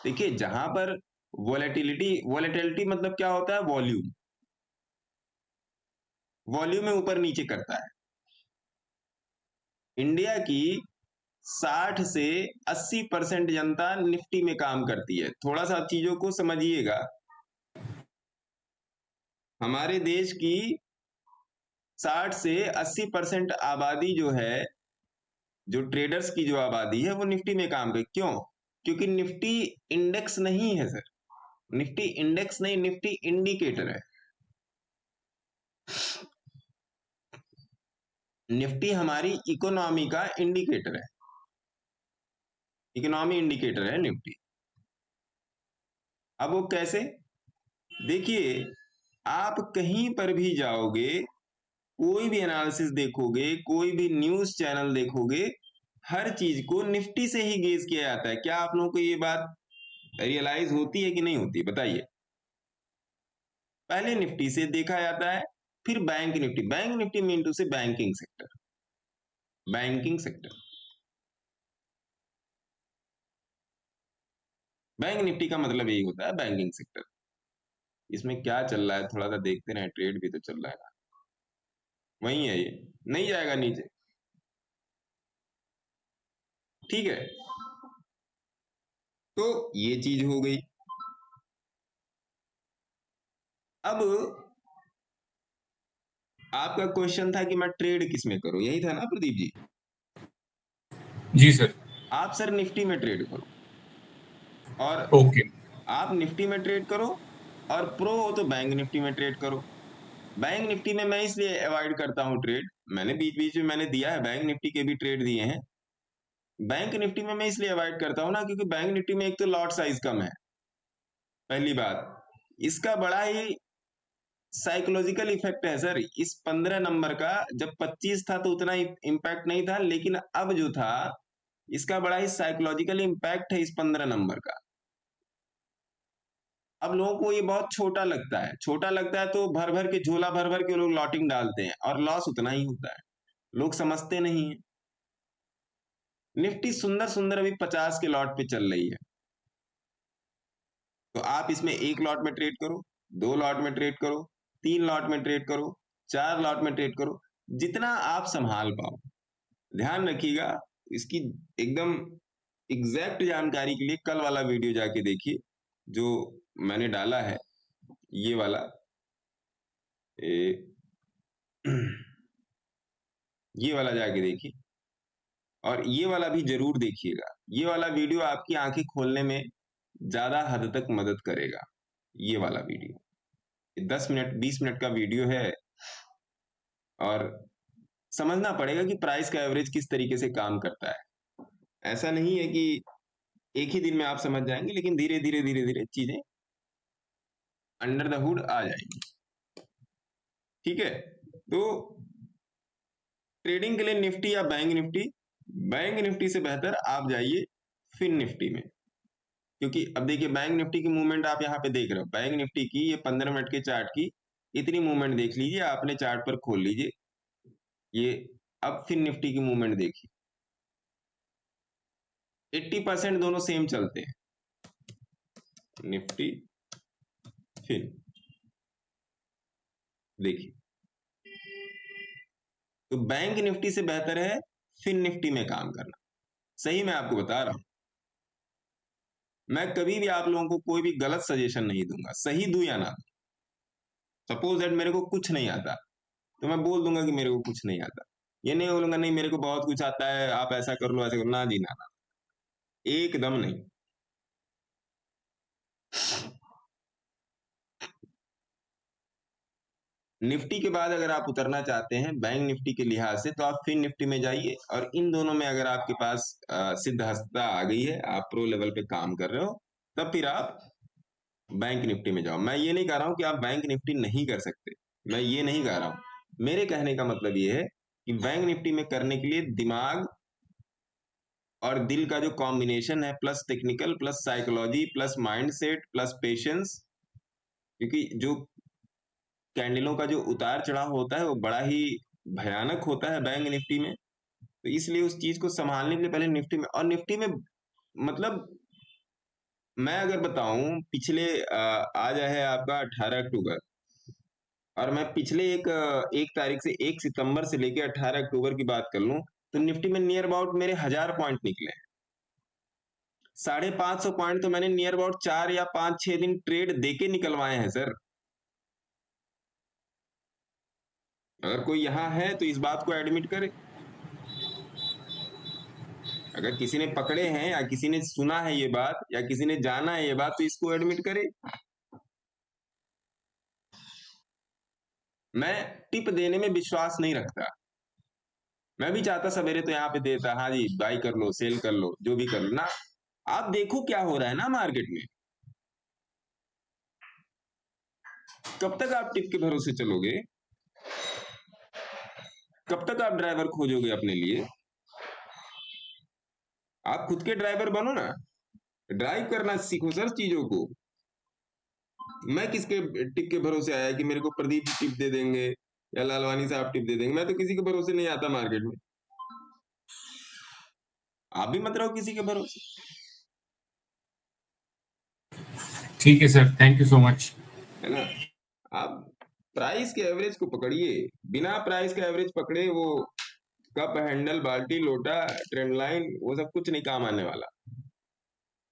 देखिए जहां पर वोलेटिलिटी मतलब क्या होता है? वॉल्यूम। वॉल्यूम में ऊपर नीचे करता है। इंडिया की 60 से 80% जनता निफ्टी में काम करती है। थोड़ा सा चीजों को समझिएगा। हमारे देश की 60 से 80% आबादी जो है, जो ट्रेडर्स की जो आबादी है, वो निफ्टी में काम करती। क्यों? क्योंकि निफ्टी इंडेक्स नहीं है सर। निफ्टी इंडेक्स नहीं, निफ्टी इंडिकेटर है। निफ्टी हमारी इकोनॉमी का इंडिकेटर है, इकोनॉमी इंडिकेटर है निफ्टी। अब वो कैसे? देखिए, आप कहीं पर भी जाओगे, कोई भी एनालिसिस देखोगे, कोई भी न्यूज चैनल देखोगे, हर चीज को निफ्टी से ही गेज किया जाता है। क्या आप लोगों को ये बात रियलाइज होती है कि नहीं होती? बताइए। पहले निफ्टी से देखा जाता है, फिर bank nifty. Bank nifty mean to say banking sector, banking sector. Bank nifty का मतलब यही होता है, बैंकिंग सेक्टर। इसमें क्या चल रहा है थोड़ा सा देखते रहे, ट्रेड भी तो चल रहा है ना। वही है, ये नहीं जाएगा नीचे, ठीक है। तो ये चीज हो गई। अब आपका क्वेश्चन था कि मैं ट्रेड किस में करूं, यही था ना प्रदीप जी? जी सर। आप सर निफ्टी में ट्रेड करो, और ओके। आप निफ्टी में ट्रेड करो, और प्रो हो तो बैंक निफ्टी में ट्रेड करो। बैंक निफ्टी में मैं इसलिए अवॉइड करता हूं ट्रेड, मैंने बीच बीच में मैंने दिया है, बैंक निफ्टी के भी ट्रेड दिए हैं। बैंक निफ्टी में मैं इसलिए अवॉइड करता हूं ना, क्योंकि बैंक निफ्टी में एक तो लॉट साइज कम है, पहली बात। इसका बड़ा ही साइकोलॉजिकल इफेक्ट है सर इस 15 नंबर का। जब 25 था तो उतना इम्पैक्ट नहीं था, लेकिन अब जो था इसका बड़ा ही साइकोलॉजिकल इम्पैक्ट है इस 15 नंबर का। अब लोगों को ये बहुत छोटा लगता है, छोटा लगता है तो भर भर के झोला भर भर के लोग लॉटिंग डालते हैं और लॉस उतना ही होता है, लोग समझते नहीं है। निफ्टी सुंदर सुंदर अभी 50 के लॉट पे चल रही है, तो आप इसमें 1 लॉट में ट्रेड करो, 2 लॉट में ट्रेड करो, 3 लॉट में ट्रेड करो, 4 लॉट में ट्रेड करो, जितना आप संभाल पाओ। ध्यान रखिएगा, इसकी एकदम एग्जैक्ट जानकारी के लिए कल वाला वीडियो जाके देखिए जो मैंने डाला है, ये वाला ये वाला जाके देखिए, और ये वाला भी जरूर देखिएगा। ये वाला वीडियो आपकी आंखें खोलने में ज्यादा हद तक मदद करेगा। ये वाला वीडियो 10 मिनट 20 मिनट का वीडियो है, और समझना पड़ेगा कि प्राइस का एवरेज किस तरीके से काम करता है। ऐसा नहीं है कि एक ही दिन में आप समझ जाएंगे, लेकिन धीरे धीरे धीरे धीरे चीजें अंडर द हुड आ जाएंगी। ठीक है, तो ट्रेडिंग के लिए निफ्टी या बैंक निफ्टी से बेहतर आप जाइए फिन निफ्टी में, क्योंकि अब देखिए बैंक निफ्टी की मूवमेंट आप यहाँ पे देख रहे हो। बैंक निफ्टी की ये 15 मिनट के चार्ट की इतनी मूवमेंट देख लीजिए, आपने चार्ट पर खोल लीजिए ये। अब फिन निफ्टी की मूवमेंट देखिए, 80% दोनों सेम चलते हैं, निफ्टी फिन। देखिए, तो बैंक निफ्टी से बेहतर है फिन निफ्टी में काम करना। सही मैं आपको बता रहा हूं, मैं कभी भी आप लोगों को कोई भी गलत सजेशन नहीं दूंगा, सही दूं या ना दूं। सपोज दैट मेरे को कुछ नहीं आता तो मैं बोल दूंगा कि मेरे को कुछ नहीं आता, ये नहीं बोलूंगा नहीं मेरे को बहुत कुछ आता है, आप ऐसा कर लो ऐसा करो। ना जी ना, एकदम नहीं। निफ्टी के बाद अगर आप उतरना चाहते हैं बैंक निफ्टी के लिहाज से, तो आप फिन निफ्टी में जाइए, और इन दोनों में अगर आपके पास सिद्धहस्तता आ गई है, आप प्रो लेवल पे काम कर रहे हो, तब फिर आप बैंक निफ्टी में जाओ। मैं ये नहीं कह रहा हूं कि आप बैंक निफ्टी नहीं कर सकते, मैं ये नहीं कह रहा हूं। मेरे कहने का मतलब ये है कि बैंक निफ्टी में करने के लिए दिमाग और दिल का जो कॉम्बिनेशन है, plus technical plus psychology plus mindset plus patience, क्योंकि जो कैंडलों का जो उतार चढ़ाव होता है वो बड़ा ही भयानक होता है बैंक निफ्टी में, तो इसलिए उस चीज को संभालने के लिए पहले निफ्टी में। और निफ्टी में मतलब मैं अगर बताऊं, पिछले आज है आपका 18 अक्टूबर, और मैं पिछले एक तारीख से 1 सितंबर से लेकर 18 अक्टूबर की बात कर लूं, तो निफ्टी में नियर अबाउट मेरे 1000 पॉइंट निकले। 550 पॉइंट तो मैंने नियर अबाउट 4 या 5-6 दिन ट्रेड देके निकलवाए हैं सर। अगर कोई यहां है तो इस बात को एडमिट करे, अगर किसी ने पकड़े हैं या किसी ने सुना है ये बात या किसी ने जाना है ये बात, तो इसको एडमिट करे। मैं टिप देने में विश्वास नहीं रखता, मैं भी चाहता सवेरे तो यहाँ पे देता, हाँ जी बाई कर लो सेल कर लो जो भी कर लो ना। आप देखो क्या हो रहा है ना मार्केट में, कब तक आप टिप के भरोसे चलोगे, कब तक आप ड्राइवर खोजोगे अपने लिए। आप खुद के ड्राइवर बनो ना, ड्राइव करना सीखो सर चीजों को। मैं किसके टिप के भरोसे आया कि मेरे को प्रदीप टिप दे देंगे या लालवानी साहब टिप दे देंगे, मैं तो किसी के भरोसे नहीं आता मार्केट में। आप भी मत रहो किसी के भरोसे। ठीक है sir, thank you so much. है ना, आप प्राइस के एवरेज को पकड़िए, बिना प्राइस का एवरेज पकड़े वो कप हैंडल बाल्टी लोटा ट्रेंड लाइन वो सब कुछ नहीं काम आने वाला।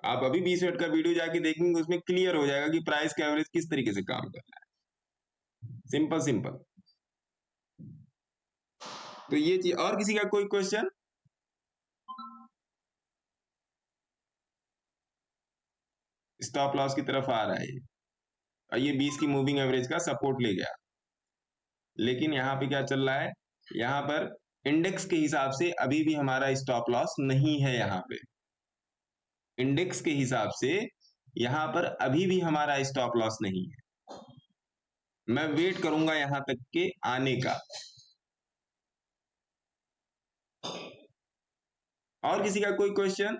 आप अभी 20 मिनट का वीडियो जाके देखेंगे, उसमें क्लियर हो जाएगा कि प्राइस का एवरेज किस तरीके से काम कर रहा है। Simple simple. तो ये चीज, और किसी का कोई क्वेश्चन? स्टॉप लॉस की तरफ आ रहा है ये, और ये 20 की मूविंग एवरेज का सपोर्ट ले गया, लेकिन यहाँ पे क्या चल रहा है, यहाँ पर इंडेक्स के हिसाब से अभी भी हमारा स्टॉप लॉस नहीं है। यहाँ पे इंडेक्स के हिसाब से यहाँ पर अभी भी हमारा स्टॉप लॉस नहीं है। मैं वेट करूंगा यहां तक के आने का। और किसी का कोई क्वेश्चन?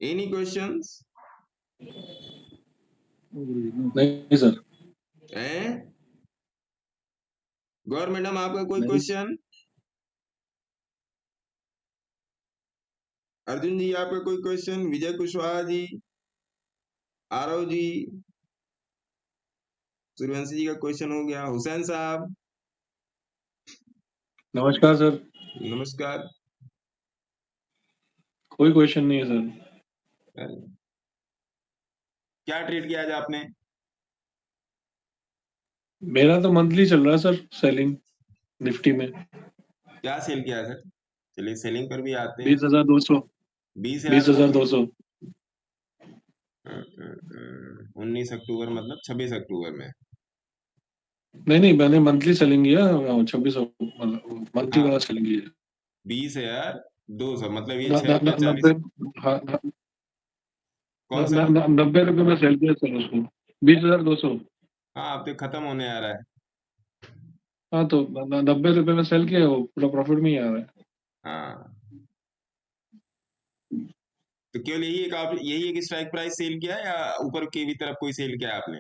Any questions? नहीं सर। गौर मैडम आपका कोई नहीं। क्वेश्चन? अर्जुन जी आपका कोई क्वेश्चन? विजय कुशवाहा जी, आरव जी, सूर्यवंशी जी का क्वेश्चन हो गया। हुसैन साहब नमस्कार सर। नमस्कार। कोई क्वेश्चन नहीं है सर। क्या ट्रेड किया आज आपने? मेरा तो मंथली चल रहा है सर, सेलिंग निफ्टी में। क्या सेल किया सर? चलिए सेलिंग पर भी आते हैं। 20,200। 20,200। 20,200। 19 अक्टूबर मतलब 26 अक्टूबर में। नहीं मैंने मंथली सेलिंग किया, 26 मतलब मंथली वाला सेलिंग किया। 20,200 मतलब ये 90। 6,40। हाँ, कौन सा? 90 रुपये में सेल किया सर उसको। 20,200। हाँ अब तो खत्म होने आ रहा है। हाँ तो 90 रुपये में सेल किया, वो पूरा प्रॉफिट में ही आ रहा है। हाँ तो केवल यही एक स्ट्राइक प्राइस सेल किया या ऊपर की भी तरफ कोई सेल किया आपने?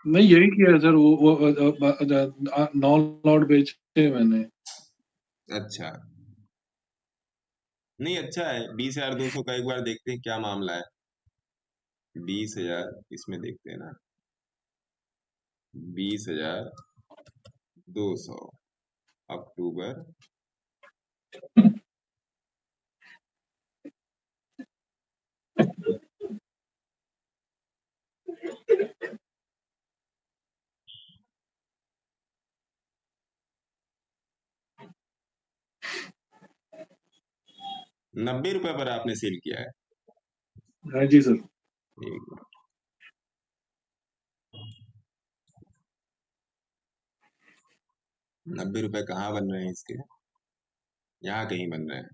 नहीं यही किया है सर, वो 9 लॉट बेचे मैंने। अच्छा नहीं अच्छा है। 20,200 का एक बार देखते हैं क्या मामला है। 20,000 इसमें देखते हैं ना। 20,200 अक्टूबर ₹90 पर आपने सेल किया है। हाँ जी सर। एक मिनट। ₹90 कहाँ बन रहे हैं इसके? यहाँ कहीं बन रहे हैं।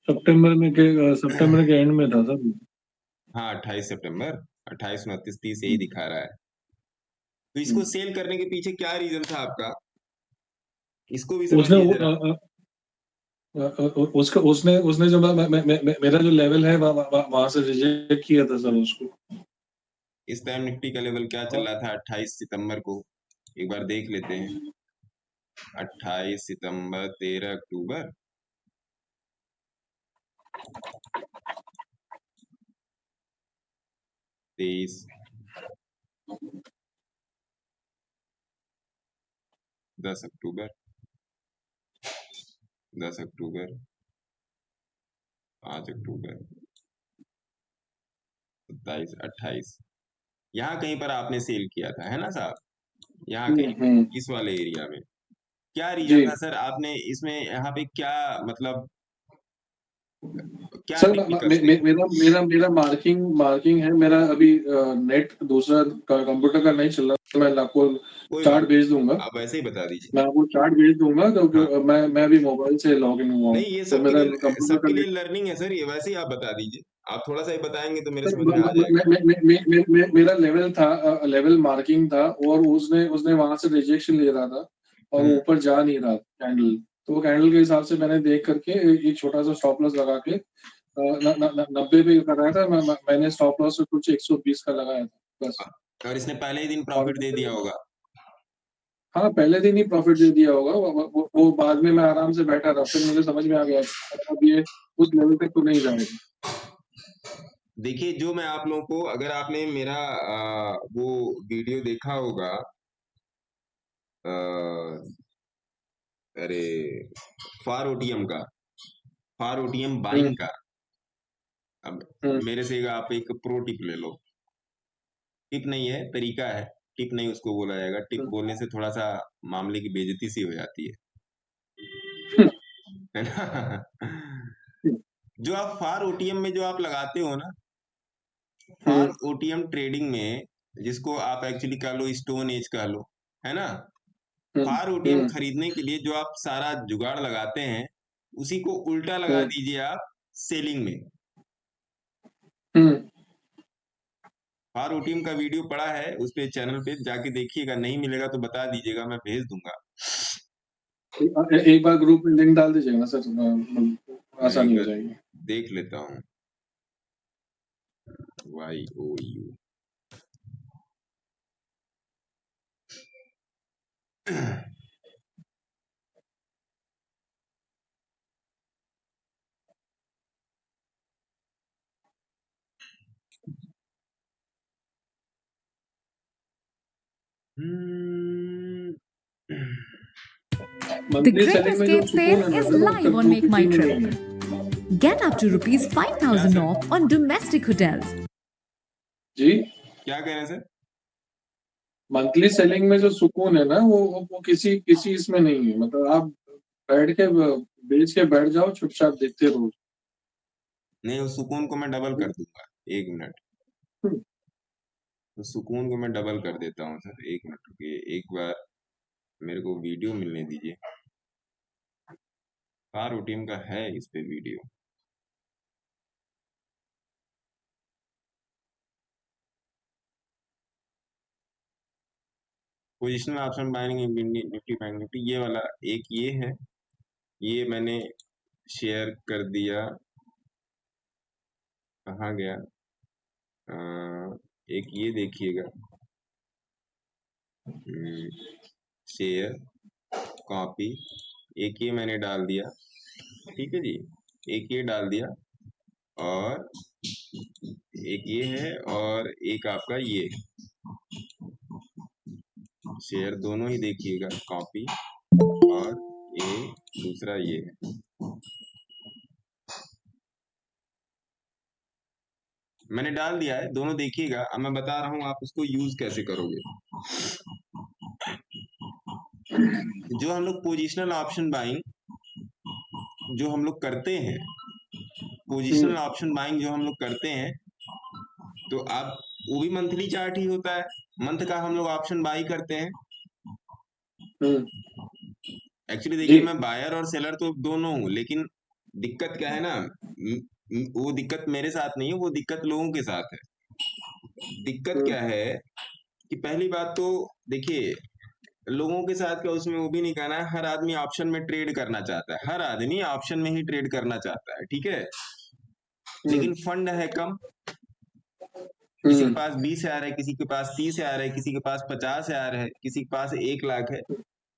सितंबर के एंड में था सर। हाँ 28 सितंबर, 28, 29, 30 यही दिखा रहा है। तो इसको सेल करने के पीछे क्या रीजन था आपका? इसको भी उसने समझिए जरा। उसने जो मेरा जो लेवल है वहां से रिजेक्ट किया था सर उसको। इस टाइम निफ्टी का लेवल क्या चल रहा था 28 सितंबर को? एक बार देख लेते हैं। 28 सितंबर, 13 अक्टूबर, 23, 10 अक्टूबर, 10 अक्टूबर, 5 अक्टूबर, 27, 28, यहाँ कहीं पर आपने सेल किया था है ना साहब? यहाँ कहीं पे इस वाले एरिया में क्या रीजन जी था सर? आपने इसमें यहाँ पे क्या मतलब क्या सर, टेक्निकल थे? मेरा मेरा मेरा मार्किंग है मेरा अभी। नेट दूसरा कंप्यूटर का नहीं चल रहा, मैं आपको कोई बात चार्ट भेज दूंगा। आप वैसे ही बता दीजिए। मैं आपको चार्ट भेज दूंगा तो हाँ मैं भी मोबाइल से लॉग इन हुआ हूँ, नहीं ये तो मेरा कंप्यूटर सबके का लिए नेट। लर्निंग है सर। ये वैसे ही आप बता दीजिए। आप थोड़ा सा ही बताएंगे तो मेरे सर, समझ में आ जाएगा। मेरा लेवल था, लेवल मार्किंग था, और उसने वहां से रिजेक्शन ले रहा था, और वो ऊपर जा नहीं रहा कैंडल। तो वो कैंडल के हिसाब से मैंने देख करके एक छोटा सा स्टॉप लॉस लगा के 90 पे कराया था। मैंने स्टॉप लॉस कुछ 120 का लगाया था बस। और इसने पहले ही दिन और प्रॉफिट दे दिया होगा। हाँ, पहले दिन ही प्रॉफिट दे दिया होगा। वो बाद में मैं आराम से बैठा था, फिर मुझे समझ में आ गया अब ये उस लेवल तक तो नहीं जाएगा। देखिए जो मैं आप लोगों को, अगर आपने मेरा वो वीडियो देखा होगा, अरे फार ओटीएम का, फार ओटीएम बाइंग का। अब मेरे से आप एक प्रो टिप ले लो। टिप नहीं है, तरीका है। टिप नहीं उसको बोला जाएगा। टिप बोलने से थोड़ा सा मामले की बेइज्जती सी हो जाती है ना? जो आप फार ओटीएम में जो आप लगाते हो ना, फार ओटीएम ट्रेडिंग में, जिसको आप एक्चुअली कह लो स्टोन एज कह लो, है ना? फार ओटीएम खरीदने के लिए जो आप सारा जुगाड़ लगाते हैं, उसी को उल्टा लगा दीजिए आप सेलिंग में। हम्म फारूक टीम का वीडियो पड़ा है उस पे चैनल पे, जाके देखिएगा। नहीं मिलेगा तो बता दीजिएगा, मैं भेज दूंगा। एक बार ग्रुप में लिंक डाल दीजिएगा ना सर, आसानी हो एक जाएगी। देख लेता हूँ। YOU The monthly Great selling में जो Escape सुकून sale है is ना, वो live on Make My free Trip. नहीं है। Get up to rupees 5,000 off on domestic hotels. जी, क्या कह रहे हैं सर? मंथली सेलिंग में जो सुकून है ना, वो किसी किसी इसमें नहीं है। मतलब आप बैठ के बेच के बैठ जाओ, चुपचाप देखते रहो। नहीं, उस सुकून को मैं डबल कर दूंगा। 1 मिनट, तो सुकून को मैं डबल कर देता हूँ सर। 1 मिनट रुकिए, एक बार मेरे को वीडियो मिलने दीजिए। फारूक टीम का है इस पे video. Positional option buying Nifty bank Nifty, ये वाला एक ये है, ये मैंने शेयर कर दिया। कहाँ गया? एक ये देखिएगा, शेयर कॉपी, एक ये मैंने डाल दिया, ठीक है जी। एक ये डाल दिया, और एक ये है, और एक आपका ये शेयर, दोनों ही देखिएगा, कॉपी, और ये दूसरा ये है। मैंने डाल दिया है, दोनों देखिएगा। अब मैं बता रहा हूँ आप उसको यूज कैसे करोगे। जो हम लोग पोजिशनल ऑप्शन बाइंग जो हम लोग करते हैं, पोजिशनल ऑप्शन बाइंग जो हम लोग करते हैं, तो आप वो भी मंथली चार्ट ही होता है। मंथ का हम लोग ऑप्शन बाई करते हैं। एक्चुअली देखिए, मैं बायर और सेलर तो दोनों हूँ, लेकिन दिक्कत क्या है ना, वो दिक्कत मेरे साथ नहीं है, वो दिक्कत लोगों के साथ है। दिक्कत क्या है कि पहली बात तो देखिए, लोगों के साथ क्या, उसमें वो भी नहीं कहना है। हर आदमी ऑप्शन में ट्रेड करना चाहता है, हर आदमी ऑप्शन में ही ट्रेड करना चाहता है, ठीक है। लेकिन फंड है कम, किसी के पास 20,000 है, किसी के पास 30,000 है, किसी के पास 50,000 है, किसी के पास 1 लाख है।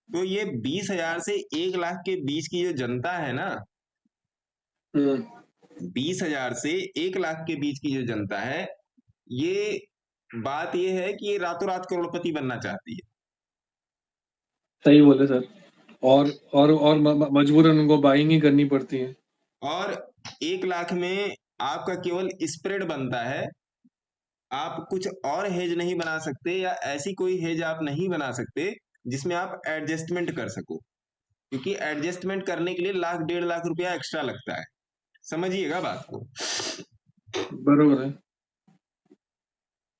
तो ये 20,000 से 1 लाख के बीच की जो जनता है ना, 20,000 से 1 लाख के बीच की जो जनता है, ये बात ये है कि ये रातों रात करोड़पति बनना चाहती है। सही बोले सर। और मजबूरन उनको बाइंग ही करनी पड़ती है। और 1 लाख में आपका केवल स्प्रेड बनता है, आप कुछ और हेज नहीं बना सकते, या ऐसी कोई हेज आप नहीं बना सकते जिसमें आप एडजस्टमेंट कर सको, क्योंकि एडजस्टमेंट करने के लिए 1,00,000 1.5 लाख रुपया एक्स्ट्रा लगता है। समझिएगा बात को। बरोबर है।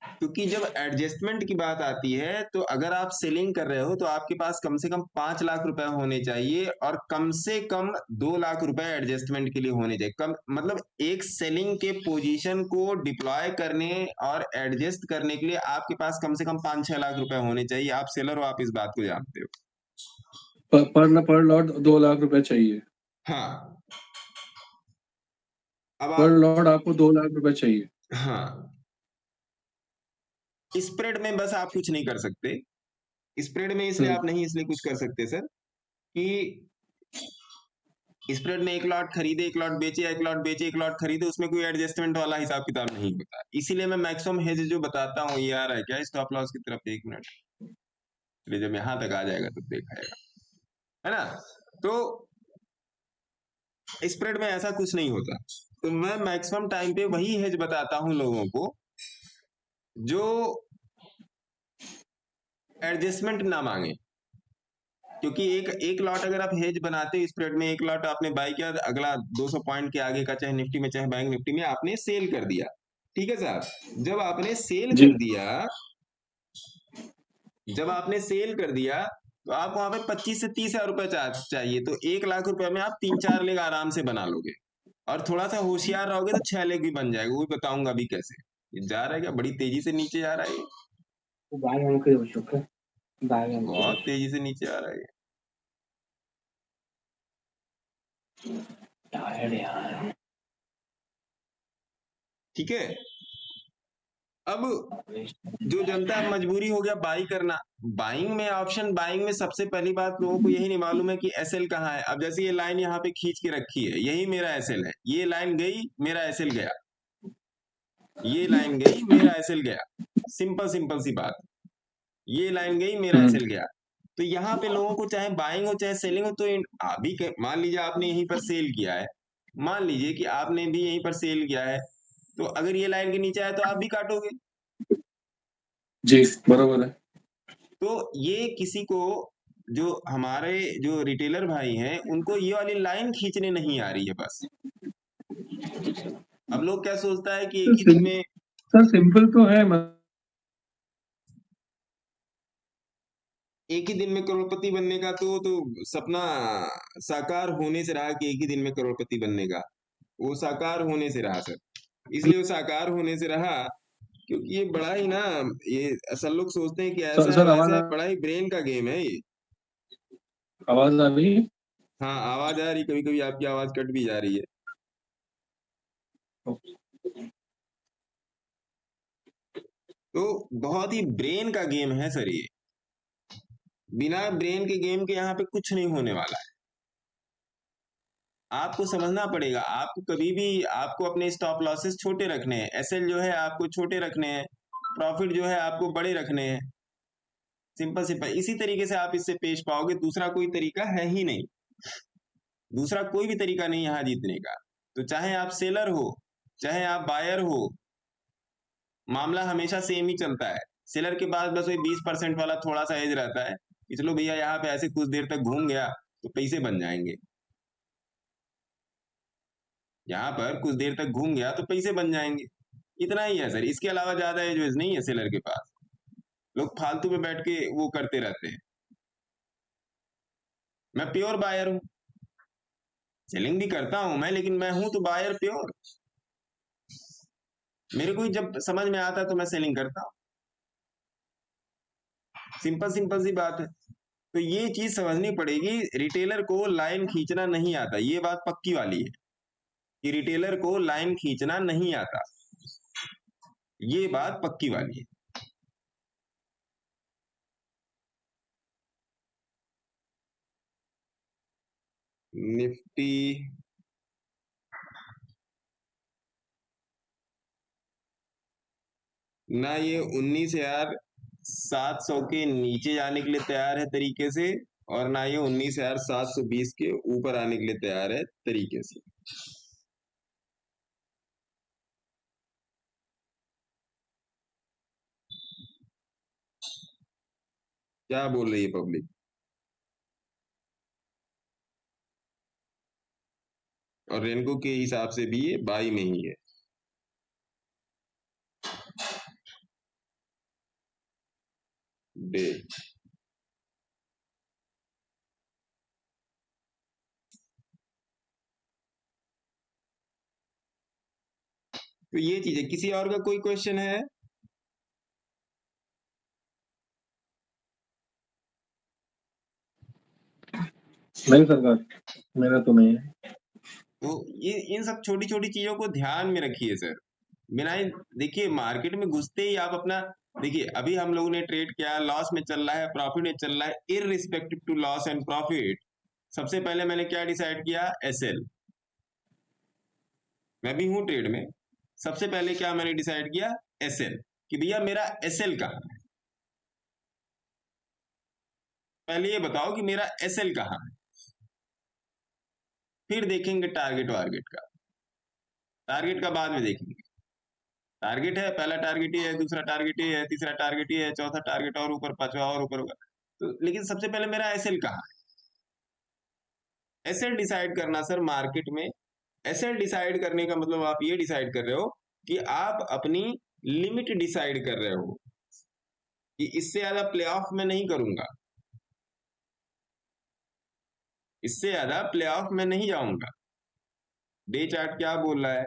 क्योंकि जब एडजस्टमेंट की बात आती है, तो अगर आप सेलिंग कर रहे हो तो आपके पास कम से कम 5 लाख रुपए होने चाहिए, और कम से कम 2 लाख रुपए एडजस्टमेंट के लिए होने चाहिए। कम मतलब एक सेलिंग के पोजीशन को डिप्लॉय करने और एडजस्ट करने के लिए आपके पास कम से कम 5-6 लाख रुपए होने चाहिए। आप सेलर हो, आप इस बात को जानते हो। पर लॉट 2 लाख रुपए चाहिए। हाँ, अब पर लॉट आपको 2 लाख रुपए चाहिए। हाँ, स्प्रेड में बस आप कुछ नहीं कर सकते। स्प्रेड में इसलिए आप नहीं इसलिए कुछ कर सकते सर कि स्प्रेड में 1 लॉट खरीदे, 1 लॉट बेचे, 1 लॉट बेचे, 1 लॉट खरीदे, उसमें कोई एडजस्टमेंट वाला हिसाब किताब नहीं होता। इसीलिए मैं मैक्सिमम हेज जो बताता हूँ, ये आ रहा है क्या स्टॉप लॉस की तरफ? 1 मिनट, चलिए जब यहां तक आ जाएगा तब देखाएगा, है ना। तो स्प्रेड में ऐसा कुछ नहीं होता। तो मैं मैक्सिमम टाइम पे वही हेज बताता हूं लोगों को जो एडजस्टमेंट ना मांगे। क्योंकि एक लॉट अगर आप हेज बनाते हो स्प्रेड में, 1 लॉट आपने बाई किया, अगला 200 पॉइंट के आगे का, चाहे निफ्टी में चाहे बैंक निफ्टी में, आपने सेल कर दिया, ठीक है साहब। जब आपने सेल कर दिया, जब आपने सेल कर दिया, तो आप वहां पे 25 से 30 हजार रुपए चाहिए, तो 1 लाख रुपए में आप 3-4 लेग आराम से बना लोगे। और थोड़ा सा होशियार रहोगे तो 6 लेग भी बन जाएगा, वो भी बताऊंगा अभी कैसे। ये जा रहा है क्या, बड़ी तेजी से नीचे जा रहा है ये, बहुत तेजी से नीचे आ रहा है ये। ठीक है, अब जो जनता अब मजबूरी हो गया बाई करना। बाइंग में ऑप्शन, बाइंग में सबसे पहली बात लोगों को यही नहीं मालूम है कि एसएल कहाँ है। अब जैसे ये लाइन यहाँ पे खींच के रखी है, यही मेरा एसएल है, ये लाइन गई मेरा एसएल गया, ये लाइन गई मेरा एसएल गया, सिंपल सिंपल सी बात, ये लाइन गई मेरा एसएल गया। तो यहाँ पे लोगों को चाहे बाइंग हो चाहे सेलिंग हो, तो अभी मान लीजिए आपने यहीं पर सेल किया है, मान लीजिए कि आपने भी यहीं पर सेल किया है, तो अगर ये लाइन के नीचे आए तो आप भी काटोगे। जी बराबर है। तो ये किसी को, जो हमारे जो रिटेलर भाई हैं, उनको ये वाली लाइन खींचने नहीं आ रही है बस। अब लोग क्या सोचता है कि एक ही दिन में, सर सिंपल तो है, एक ही दिन में करोड़पति बनने का तो सपना साकार होने से रहा कि एक ही दिन में करोड़पति बनने का, वो साकार होने से रहा सर। इसलिए वो साकार होने से रहा क्योंकि ये बड़ा ही ना, ये असल लोग सोचते हैं कि ऐसा है सर वैसा है, बड़ा ही ब्रेन का गेम है ये। आवाज आ रही है? हाँ आवाज आ रही, कभी कभी आपकी आवाज कट भी जा रही है। तो बहुत ही ब्रेन का गेम है सर ये, बिना ब्रेन के गेम के यहाँ पे कुछ नहीं होने वाला है। आपको समझना पड़ेगा, आपको कभी भी आपको अपने स्टॉप लॉसेस छोटे रखने हैं, एसएल जो है आपको छोटे रखने हैं, प्रॉफिट जो है आपको बड़े रखने हैं, सिंपल सिंपल। इसी तरीके से आप इससे पेश पाओगे, दूसरा कोई तरीका है ही नहीं, दूसरा कोई भी तरीका नहीं यहाँ जीतने का। तो चाहे आप सेलर हो चाहे आप बायर हो, मामला हमेशा सेम ही चलता है। सेलर के पास बस वही 20% वाला थोड़ा सा एज रहता है कि चलो भैया यहाँ पे ऐसे कुछ देर तक घूम गया तो पैसे बन जाएंगे, यहाँ पर कुछ देर तक घूम गया तो पैसे बन जाएंगे, इतना ही है सर। इसके अलावा ज्यादा एज नहीं है सेलर के पास, लोग फालतू में बैठ के वो करते रहते हैं। मैं प्योर बायर हूं, सेलिंग भी करता हूं मैं, लेकिन मैं हूं तो बायर प्योर। मेरे को जब समझ में आता है तो मैं सेलिंग करता हूं, सिंपल सिंपल सी बात है। तो ये चीज समझनी पड़ेगी, रिटेलर को लाइन खींचना नहीं आता, ये बात पक्की वाली है कि रिटेलर को लाइन खींचना नहीं आता, ये बात पक्की वाली है। निफ्टी ना ये 19,700 के नीचे जाने के लिए तैयार है तरीके से, और ना ये 19,720 के ऊपर आने के लिए तैयार है तरीके से। क्या बोल रही है पब्लिक? और रेनको के हिसाब से भी ये बाई में ही है। डे तो ये चीज है। किसी और का कोई क्वेश्चन है? नहीं सरकार, मेरा तो नहीं है। तो ये इन सब छोटी छोटी चीजों को ध्यान में रखिए सर। बिना देखिए मार्केट में घुसते ही आप अपना, देखिए अभी हम लोगों ने ट्रेड किया, लॉस में चल रहा है प्रॉफिट में चल रहा है, irrespective to loss and profit सबसे पहले मैंने क्या डिसाइड किया? एसएल। मैं भी हूं ट्रेड में, सबसे पहले क्या मैंने डिसाइड किया? एसएल, कि भैया मेरा एसएल कहाँ है, पहले ये बताओ कि मेरा एसएल कहाँ है, फिर देखेंगे टारगेट वारगेट का। टारगेट का बाद में देखेंगे, टारगेट है, पहला टारगेट ये है, दूसरा टारगेट ये है, तीसरा टारगेट ये है, चौथा टारगेट और ऊपर, पांचवा और ऊपर होगा। तो लेकिन सबसे पहले मेरा एसएल कहाँ है? एसएल डिसाइड करना सर मार्केट में, एसएल डिसाइड करने का मतलब आप ये डिसाइड कर रहे हो कि आप अपनी लिमिट डिसाइड कर रहे हो कि इससे ज्यादा प्ले ऑफ में नहीं करूंगा, इससे ज्यादा प्ले ऑफ में नहीं जाऊंगा। डे चार्ट क्या बोल रहा है,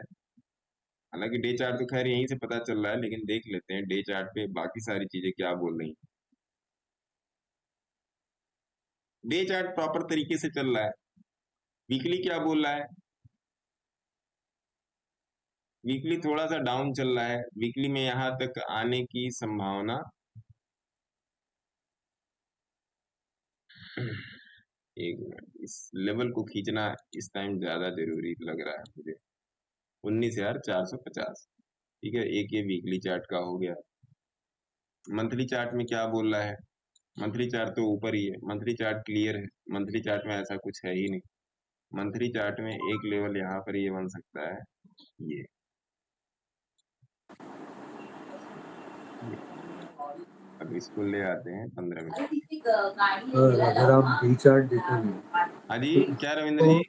हालांकि डे चार्ट तो खैर यहीं से पता चल रहा है, लेकिन देख लेते हैं डे चार्ट पे बाकी सारी चीजें क्या बोल रही हैं। डे चार्ट प्रॉपर तरीके से चल रहा है। वीकली क्या बोल रहा है, वीकली थोड़ा सा डाउन चल रहा है। वीकली में यहां तक आने की संभावना एक मिनट, इस लेवल को खींचना इस टाइम ज्यादा जरूरी लग रहा है मुझे। 19,450, ठीक है, एक ये वीकली चार्ट का हो गया। मंथली चार्ट में क्या बोल रहा है, मंथली चार्ट तो ऊपर ही है, मंथली चार्ट क्लियर है, मंथली चार्ट में ऐसा कुछ है ही नहीं। मंथली चार्ट में एक लेवल यहाँ पर ये बन सकता है, ये अब इसको ले आते हैं 15 मिनट। अगर आप डी चार्ट देखेंगे हाँ जी, क्या रविंद्र जी?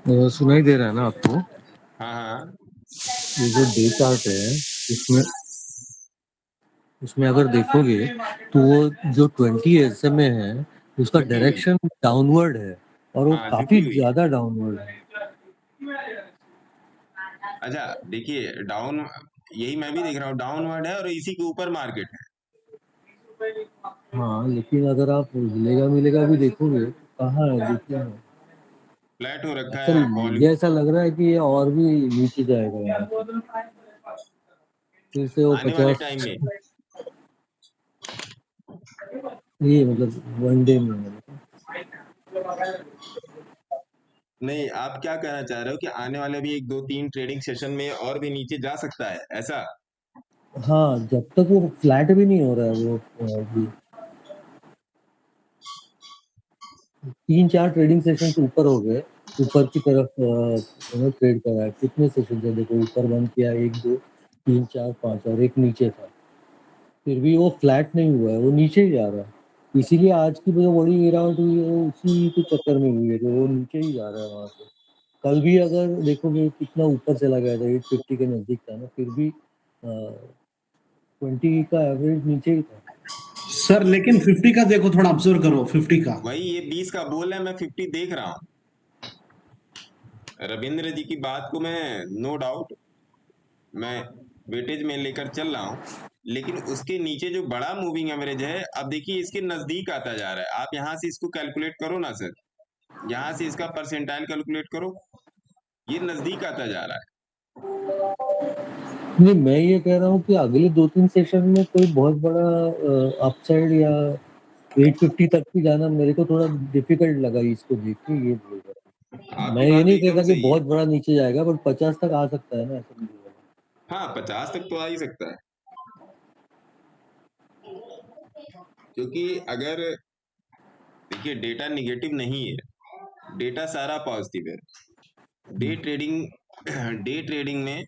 तो सुनाई दे रहा है ना आपको? हाँ हाँ, ये जो डे चार्ट है उसमें अगर देखोगे तो वो जो 20 SMA है उसका झुकी हुई, डायरेक्शन डाउनवर्ड है और वो हाँ काफी झुकी हुई है। ज्यादा डाउनवर्ड है। अच्छा देखिए, डाउन, यही मैं भी देख रहा हूँ, डाउनवर्ड है और इसी के ऊपर मार्केट है। हाँ, लेकिन अगर आप हिलेगा मिलेगा भी देखोगे कहाँ है, देखिए फ्लैट हो रखा सर, है मुझे वॉल्यूम। ऐसा लग रहा है कि ये और भी नीचे जाएगा यार, फिर से वो आने वाले 50 टाइम में ये मतलब वन डे में नहीं, आप क्या कहना चाह रहे हो कि आने वाले भी 1 2 3 ट्रेडिंग सेशन में और भी नीचे जा सकता है, ऐसा? हाँ, जब तक वो फ्लैट भी नहीं हो रहा है वो अभी 3-4 ट्रेडिंग सेशन ऊपर हो गए, ऊपर की तरफ ट्रेड कर रहा है। कितने सेशन है देखो, ऊपर बंद किया 1 2 3 4 5 और एक नीचे था, फिर भी वो फ्लैट नहीं हुआ है, वो नीचे ही जा रहा है। इसीलिए आज की जो बड़ी गिरावट हुई है वो उसी के चक्कर में हुई है कि वो नीचे ही जा रहा है वहां से। कल भी अगर देखोगे कितना ऊपर चला गया था, 850 के नजदीक था ना, फिर भी 20 का एवरेज नीचे ही था। सर लेकिन 50 का देखो, थोड़ा ऑब्जर्व करो 50 का। वही ये 20 का बोल है, मैं 50 देख रहा हूँ। रविंद्र जी की बात को मैं नो डाउट मैं वेटेज में लेकर चल रहा हूँ, लेकिन उसके नीचे जो बड़ा मूविंग एवरेज है, अब देखिए इसके नजदीक आता जा रहा है। आप यहाँ से इसको कैलकुलेट करो ना सर, यहाँ से इसका परसेंटाइल कैलकुलेट करो, ये नजदीक आता जा रहा है। नहीं, मैं ये कह रहा हूँ कि अगले 2-3 सेशन में कोई बहुत बड़ा अपसाइड या 850 तक भी जाना मेरे को थोड़ा डिफिकल्ट लगा इसको देख के, ये बोल रहा हूँ। आपकी मैं ये बात नहीं एकदम कहता कि सही है। बहुत बड़ा नीचे जाएगा, बट 50 तक आ सकता है ना, ऐसा मुझे लगा। हाँ 50 तक तो आ ही सकता है, क्योंकि अगर देखिए डेटा निगेटिव नहीं है, डेटा सारा पॉजिटिव है। डे ट्रेडिंग में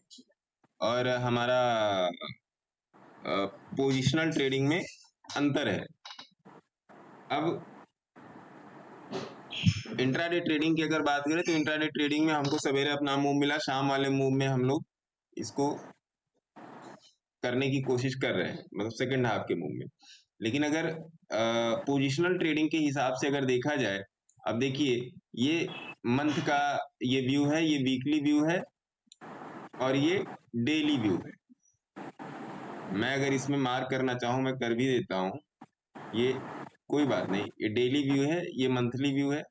और हमारा पोजिशनल ट्रेडिंग में अंतर है। अब इंट्राडे ट्रेडिंग की अगर बात करें तो इंट्राडे ट्रेडिंग में हमको सवेरे अपना मूव मिला, शाम वाले मूव में हम लोग इसको करने की कोशिश कर रहे हैं, मतलब सेकंड हाफ के मूव में। लेकिन अगर पोजिशनल ट्रेडिंग के हिसाब से अगर देखा जाए, अब देखिए ये मंथ का ये व्यू है, ये वीकली व्यू है और ये डेली व्यू है। मैं अगर इसमें मार्क करना चाहूं मैं कर भी देता हूं, ये कोई बात नहीं, ये डेली व्यू है, ये मंथली व्यू है,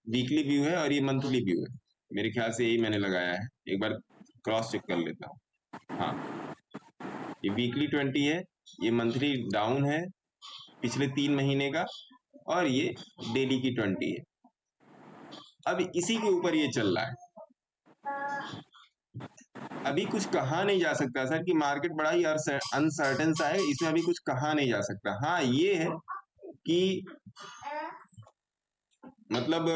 वीकली व्यू है और ये मंथली व्यू है। मेरे ख्याल से यही मैंने लगाया है, एक बार क्रॉस चेक कर लेता हूँ। हाँ, ये वीकली 20 है, ये मंथली डाउन है पिछले 3 महीने का, और ये डेली की 20 है। अब इसी के ऊपर ये चल रहा है। अभी कुछ कहा नहीं जा सकता सर कि मार्केट बड़ा ही अनसर्टेन सा है, इसमें अभी कुछ कहा नहीं जा सकता। हाँ ये है कि मतलब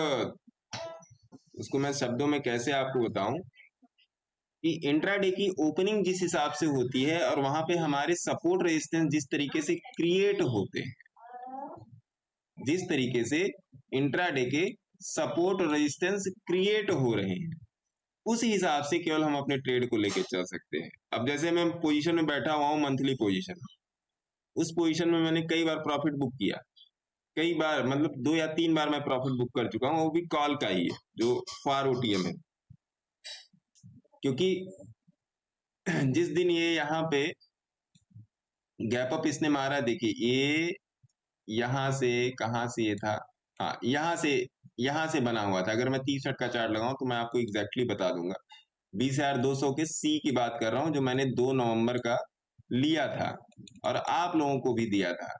उसको मैं शब्दों में कैसे आपको बताऊं कि इंट्राडे की ओपनिंग जिस हिसाब से होती है और वहां पे हमारे सपोर्ट रेजिस्टेंस जिस तरीके से क्रिएट होते हैं, जिस तरीके से इंट्राडे के सपोर्ट रेजिस्टेंस क्रिएट हो रहे हैं, उस हिसाब से केवल हम अपने ट्रेड को लेके चल सकते हैं। अब जैसे मैं पोजीशन में बैठा हुआ हूं, मंथली पोजीशन, उस पोजीशन में मैंने कई बार प्रॉफिट बुक किया, कई बार मतलब 2 या 3 बार मैं प्रॉफिट बुक कर चुका हूँ, वो भी कॉल का ही है जो फार ओटीएम है। क्योंकि जिस दिन ये यहाँ पे गैप अप इसने मारा, देखिए ये यहाँ से कहाँ से ये था, हाँ यहाँ से बना हुआ था। अगर मैं 30 मिनट का चार्ट लगाऊं तो मैं आपको एग्जैक्टली बता दूंगा। 20,200 के सी की बात कर रहा हूं, जो मैंने 2 नवंबर का लिया था और आप लोगों को भी दिया था।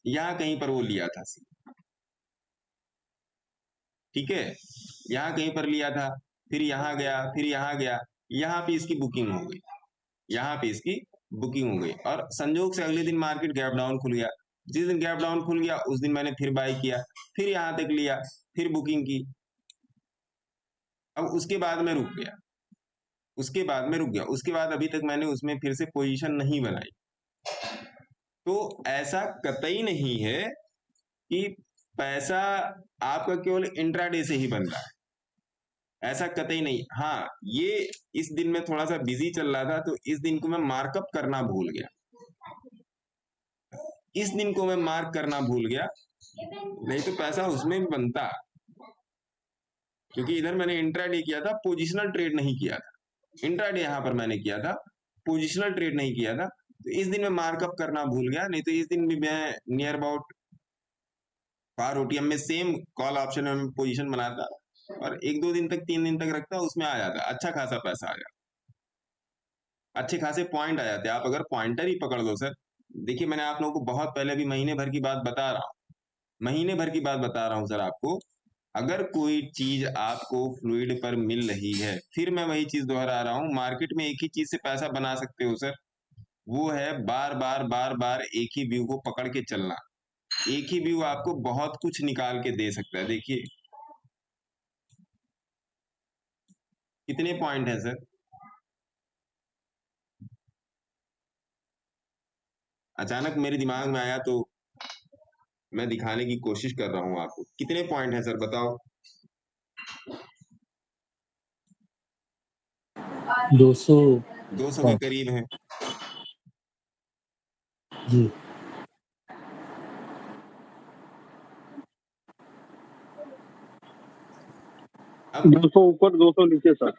यहाँ कहीं पर वो लिया था सी, ठीक है, यहाँ कहीं पर लिया था, फिर यहाँ गया, फिर यहाँ गया, यहाँ पे इसकी बुकिंग हो गई, यहाँ पे इसकी बुकिंग हो गई और संजोग से अगले दिन मार्केट गैप डाउन खुल गया। जिस दिन गैप डाउन खुल गया उस दिन मैंने फिर बाय किया, फिर यहाँ तक लिया, फिर बुकिंग की। अब उसके बाद मैं रुक गया, उसके बाद अभी तक मैंने उसमें फिर से पोजीशन नहीं बनाई। तो ऐसा कतई नहीं है कि पैसा आपका केवल इंट्राडे से ही बन रहा है, ऐसा कतई नहीं। हाँ, ये इस दिन में थोड़ा सा बिजी चल रहा था तो इस दिन को मैं मार्कअप करना भूल गया, इस दिन को मैं मार्क करना भूल गया, नहीं तो पैसा उसमें भी बनता। क्योंकि इधर मैंने इंट्राडे किया था, पोजिशनल ट्रेड नहीं किया था। इंट्राडे यहां पर मैंने किया था, पोजिशनल ट्रेड नहीं किया था, तो इस दिन मैं मार्कअप करना भूल गया। नहीं तो इस दिन भी मैं नियर अबाउट फार ओटीएम में सेम कॉल ऑप्शन में पोजीशन बनाता और 1-2 दिन तक 3 दिन तक रखता, उसमें आ जाता, अच्छा खासा पैसा आ जाता, अच्छे खासे पॉइंट आ जाते। आप अगर पॉइंटर ही पकड़ लो सर, देखिए मैंने आप लोगों को बहुत पहले भी महीने भर की बात बता रहा हूँ सर आपको। अगर कोई चीज आपको फ्लूइड पर मिल रही है, फिर मैं वही चीज दोहरा रहा हूँ, मार्केट में एक ही चीज से पैसा बना सकते हो सर, वो है बार बार एक ही व्यू को पकड़ के चलना। एक ही व्यू आपको बहुत कुछ निकाल के दे सकता है। देखिए कितने पॉइंट है सर, अचानक मेरे दिमाग में आया तो मैं दिखाने की कोशिश कर रहा हूं आपको। कितने पॉइंट है सर बताओ? 200 के करीब है जी। अब 200 ऊपर 200 नीचे सर।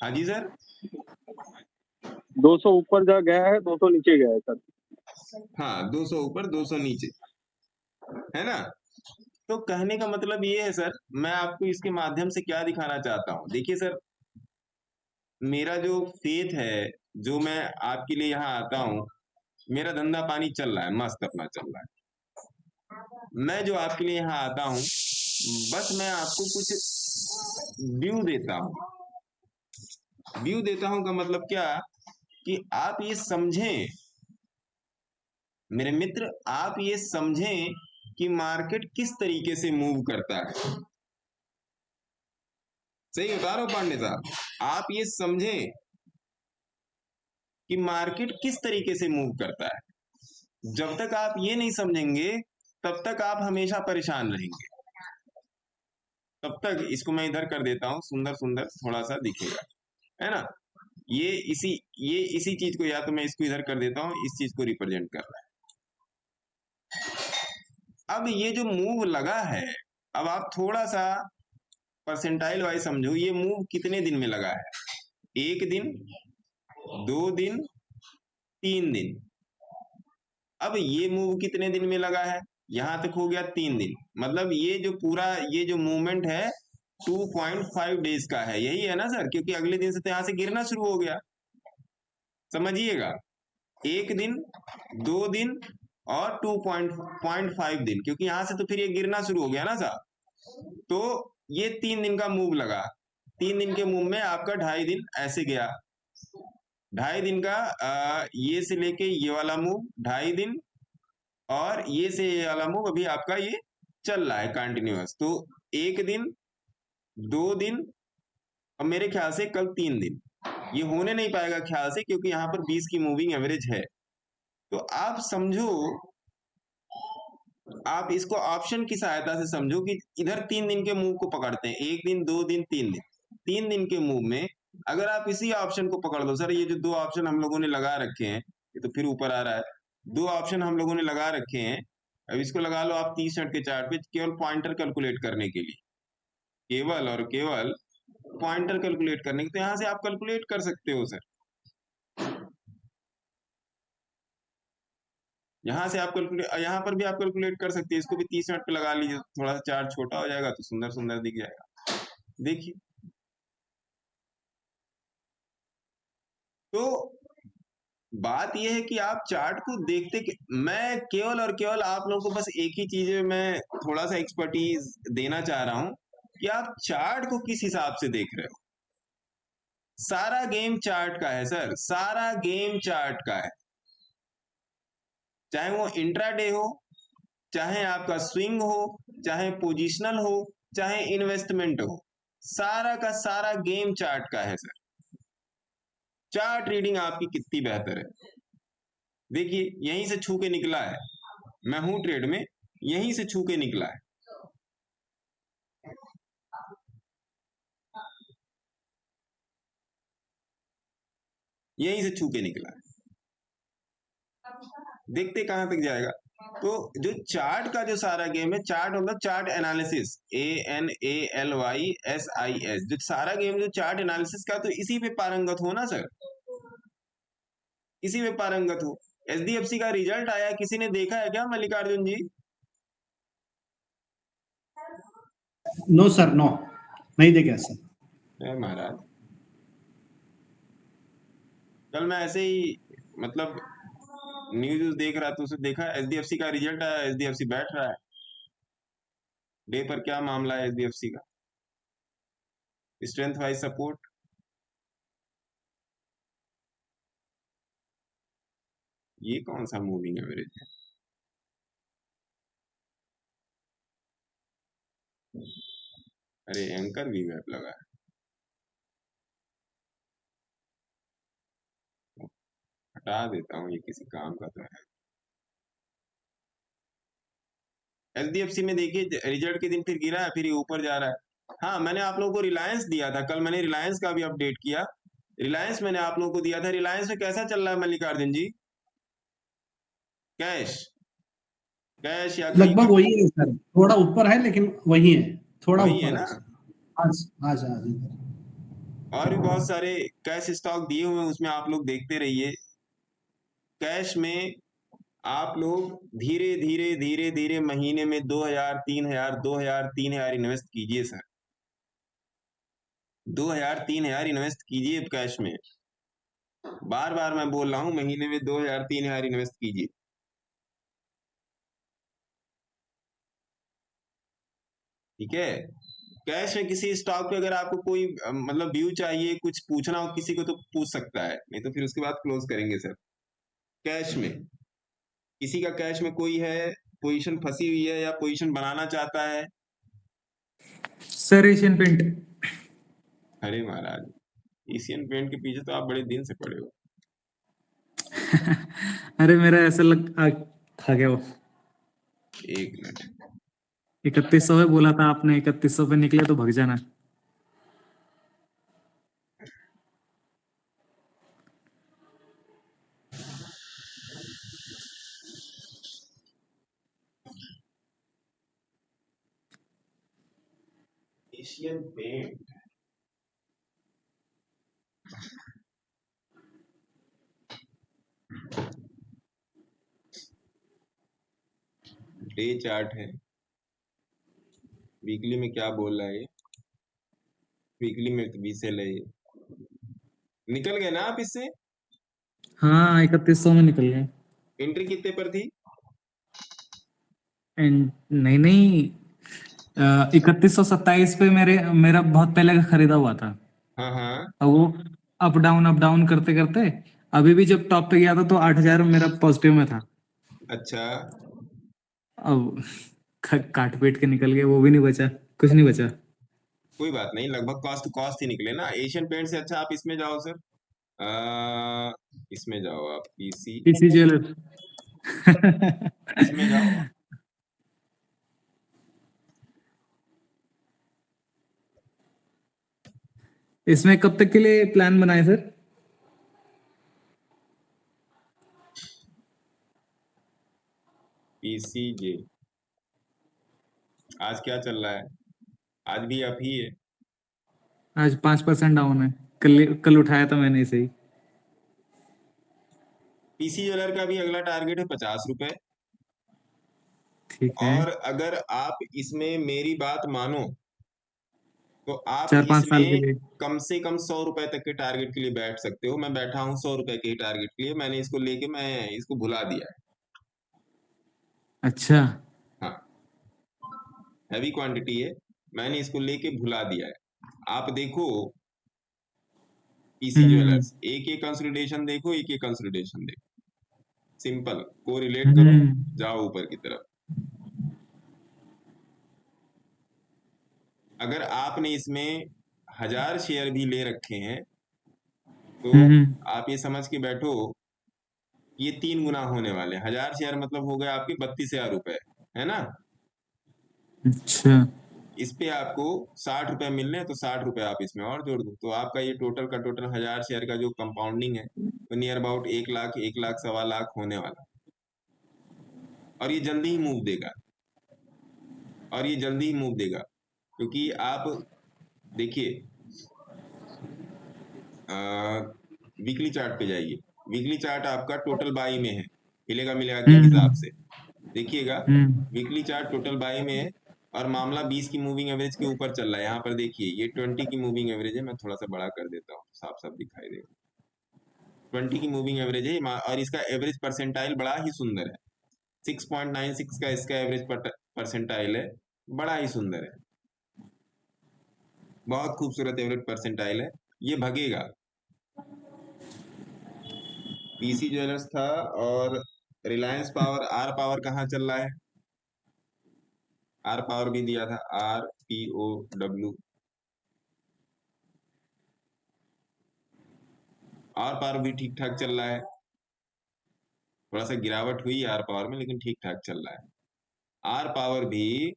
हाँ जी सर, 200 ऊपर जा गया है, 200 नीचे गया है सर। हाँ 200 ऊपर 200 नीचे है ना। तो कहने का मतलब ये है सर, मैं आपको इसके माध्यम से क्या दिखाना चाहता हूं। देखिए सर, मेरा जो फेथ है, जो मैं आपके लिए यहाँ आता हूं, मेरा धंधा पानी चल रहा है, मस्त अपना चल रहा है। मैं जो आपके लिए यहाँ आता हूं, बस मैं आपको कुछ व्यू देता हूं। व्यू देता हूं का मतलब क्या कि आप ये समझें मेरे मित्र, आप ये समझें कि मार्केट किस तरीके से मूव करता है। सही बता रहा हूं पांडे साहब, आप ये समझें कि मार्केट किस तरीके से मूव करता है। जब तक आप ये नहीं समझेंगे तब तक आप हमेशा परेशान रहेंगे। तब तक इसको मैं इधर कर देता हूं, सुंदर सुंदर थोड़ा सा दिखेगा, है ना। ये इसी चीज को, या तो मैं इसको इधर कर देता हूं, इस चीज को रिप्रेजेंट कर रहा है। अब ये जो मूव लगा है, अब आप थोड़ा सा परसेंटाइल वाइज समझो, ये मूव कितने दिन में लगा है? 1 दिन, 2 दिन, 3 दिन। अब ये मूव कितने दिन में लगा है? यहां तक हो गया 3 दिन। मतलब ये जो पूरा ये जो मूवमेंट है 2.5 डेज का है, यही है ना सर? क्योंकि अगले दिन से तो यहां से गिरना शुरू हो गया, समझिएगा। 1 दिन, 2 दिन और 2.5 दिन, क्योंकि यहां से तो फिर ये गिरना शुरू हो गया ना साहब। तो ये 3 दिन का मूव लगा। 3 दिन के मूव में आपका 2.5 दिन ऐसे गया, 2.5 दिन का ये से लेके ये वाला मूव 2.5 दिन, और ये से ये वाला मूव अभी आपका ये चल रहा है कंटिन्यूअस। तो 1 दिन, 2 दिन और मेरे ख्याल से कल 3 दिन। ये होने नहीं पाएगा ख्याल से, क्योंकि यहाँ पर 20 की मूविंग एवरेज है। तो आप समझो, आप इसको ऑप्शन की सहायता से समझो कि इधर 3 दिन के मूव को पकड़ते हैं, 1 दिन, 2 दिन, 3 दिन। 3 दिन के मूव में अगर आप इसी ऑप्शन को पकड़ लो सर, ये जो 2 ऑप्शन हम लोगों ने लगा रखे हैं, ये तो फिर ऊपर आ रहा है, 2 ऑप्शन हम लोगों ने लगा रखे हैं, अब इसको लगा लो आप 30 मिनट के चार्ट पे केवल पॉइंटर कैलकुलेट करने के लिए, केवल और केवल पॉइंटर कैलकुलेट करने के, तो यहाँ से आप कैलकुलेट कर सकते हो सर, यहाँ से आप कैलकुलेट, यहाँ पर भी आप कैलकुलेट कर सकते हैं। इसको भी 30 मिनट पे लगा लीजिए, थोड़ा सा चार्ट छोटा हो जाएगा तो सुंदर सुंदर दिख जाएगा। देखिए तो बात यह है कि आप चार्ट को देखते कि मैं केवल और केवल आप लोगों को बस एक ही चीज में मैं थोड़ा सा एक्सपर्टीज देना चाह रहा हूं कि आप चार्ट को किस हिसाब से देख रहे हो। सारा गेम चार्ट का है सर, सारा गेम चार्ट का है, चाहे वो इंट्राडे हो, चाहे आपका स्विंग हो, चाहे पोजिशनल हो, चाहे इन्वेस्टमेंट हो, सारा का सारा गेम चार्ट का है सर। चार्ट रीडिंग आपकी कितनी बेहतर है, देखिए यहीं से छू के निकला है, मैं हूं ट्रेड में, यहीं से छू के निकला है। यहीं से छू के निकला है, देखते कहां तक जाएगा। तो जो चार्ट का जो सारा गेम है, चार्ट मतलब चार्ट एनालिसिस, ANALYSIS, जो सारा गेम जो चार्ट एनालिसिस का, तो इसी पे पारंगत हो ना सर, इसी पे पारंगत हो। SDFC का रिजल्ट आया, किसी ने देखा है क्या मल्लिकार्जुन जी? नो सर, नो, नहीं देखा सर। महाराज कल मैं ऐसे ही मतलब न्यूज देख रहा था, उसे देखा SDFC का रिजल्ट आया, SDFC बैठ रहा है डे पर। क्या मामला है SDFC का? स्ट्रेंथ वाइज सपोर्ट, ये कौन सा मूविंग एवरेज है? अरे एंकर भी वेब लगा है, हटा देता हूँ, ये किसी काम का तो है। SDFC में देखिए रिजल्ट के दिन फिर गिरा है, फिर ये ऊपर जा रहा है। हाँ, मैंने आप लोगों को रिलायंस दिया था कल, मैंने रिलायंस का भी अपडेट किया, रिलायंस मैंने आप लोगों को दिया था। रिलायंस में कैसा चल रहा है मल्लिकार्जुन जी? कैश कैश या लगभग वही है सर, थोड़ा ऊपर है लेकिन वही है, थोड़ा वही ऊपर है ना। आज आज आज और भी बहुत सारे कैश स्टॉक दिए हुए हैं, उसमें आप लोग देखते रहिए। कैश में आप लोग धीरे धीरे धीरे धीरे महीने में 2000 3000 2000 3000 इन्वेस्ट कीजिए सर, 2000 3000 इन्वेस्ट कीजिए कैश में। बार बार मैं बोल रहा हूं, महीने में 2000 3000 इन्वेस्ट कीजिए, ठीक है। कैश में किसी स्टॉक पे अगर आपको कोई मतलब व्यू चाहिए, कुछ पूछना हो किसी को तो पूछ सकता है, नहीं तो फिर उसके बाद क्लोज करेंगे सर। कैश में किसी का कैश में कोई है, पोजीशन फंसी हुई है या पोजीशन बनाना चाहता है? Sir Asian paint. अरे महाराज, एशियन पेंट के पीछे तो आप बड़े दिन से पड़े हो। अरे मेरा ऐसा खा गया वो। एक मिनट, 3100 है बोला था आपने, 3100 पे निकले तो भग जाना। एशियन पेंट डे चार्ट है, वीकली में क्या बोल रहा है ये? वीकली में तो 20 है, ये निकल गए ना आप इससे? हाँ 3100 में निकल गए। एंट्री कितने पर थी? नहीं नहीं, 3127 पे मेरा बहुत पहले का खरीदा हुआ था। हाँ हाँ, अब वो अप डाउन करते करते अभी भी जब टॉप पे गया था तो 8000 मेरा पॉजिटिव में था। अच्छा, अब काट पीट के निकल गए, वो भी नहीं बचा, कुछ नहीं बचा। कोई बात नहीं, लगभग कॉस्ट टू कॉस्ट ही निकले ना। एशियन पेंट से अच्छा आप इसमें जाओ सर, इसमें जाओ आप, पीसी ज्वेलर। इसमें जाओ। इसमें कब तक के लिए प्लान बनाए सर? पीसीजे आज क्या चल रहा है? आज भी अप ही है। आज 5% डाउन है। कल उठाया था मैंने इसे ही। पीसी ज्वेलर का भी अगला टारगेट है 50 रुपए। ठीक है। और अगर आप इसमें मेरी बात मानो तो आप 4-5 साल के इसमें लिए। कम से कम 100 रुपए तक के टारगेट के लिए बैठ सकते हो। मैं बैठा हूं 100 रुपए के टारगेट के लिए। मैंने इसको लेके मैं इसको भुला दिया है। अच्छा। हाँ, हैवी क्वांटिटी है, मैंने इसको लेके भुला दिया है। आप देखो पीसी ज्वेलर्स, एक एक कंसोलिडेशन देखो, एक एक कंसोलिडेशन देखो, सिंपल कोरिलेट करो, जाओ ऊपर की तरफ। अगर आपने इसमें 1000 शेयर भी ले रखे हैं तो आप ये समझ के बैठो ये 3 गुना होने वाले हैं। 1000 शेयर मतलब हो गए आपके 32,000 रुपए, है ना? अच्छा। इस पे आपको 60 रुपए मिलने हैं तो 60 रुपए आप इसमें और जोड़ दो, तो आपका ये टोटल का टोटल 1000 शेयर का जो कंपाउंडिंग है वो नियर अबाउट 1 लाख, 1 लाख, सवा लाख होने वाला। और ये जल्दी ही मूव देगा, और ये जल्दी ही मूव देगा, क्योंकि आप देखिए वीकली चार्ट पे जाइए। वीकली चार्ट आपका टोटल बाई में है, हिलेगा मिलेगा के हिसाब से देखिएगा। वीकली चार्ट टोटल बाई में है और मामला 20 की मूविंग एवरेज के ऊपर चल रहा है। यहाँ पर देखिए ये 20 की मूविंग एवरेज है, मैं थोड़ा सा बड़ा कर देता हूँ, साफ साफ दिखाई देगा। 20 की मूविंग एवरेज है और इसका एवरेज परसेंटाइल बड़ा ही सुंदर है। 6.96 का इसका एवरेज परसेंटाइल है, बड़ा ही सुंदर है, बहुत खूबसूरत एवरेज परसेंटाइल है। ये भगेगा। पीसी ज्वेलर्स था और रिलायंस पावर, आर पावर कहाँ चल रहा है? आर पावर भी दिया था, RPOW। आर पावर भी ठीक ठाक चल रहा है, थोड़ा सा गिरावट हुई आर पावर में लेकिन ठीक ठाक चल रहा है। आर पावर भी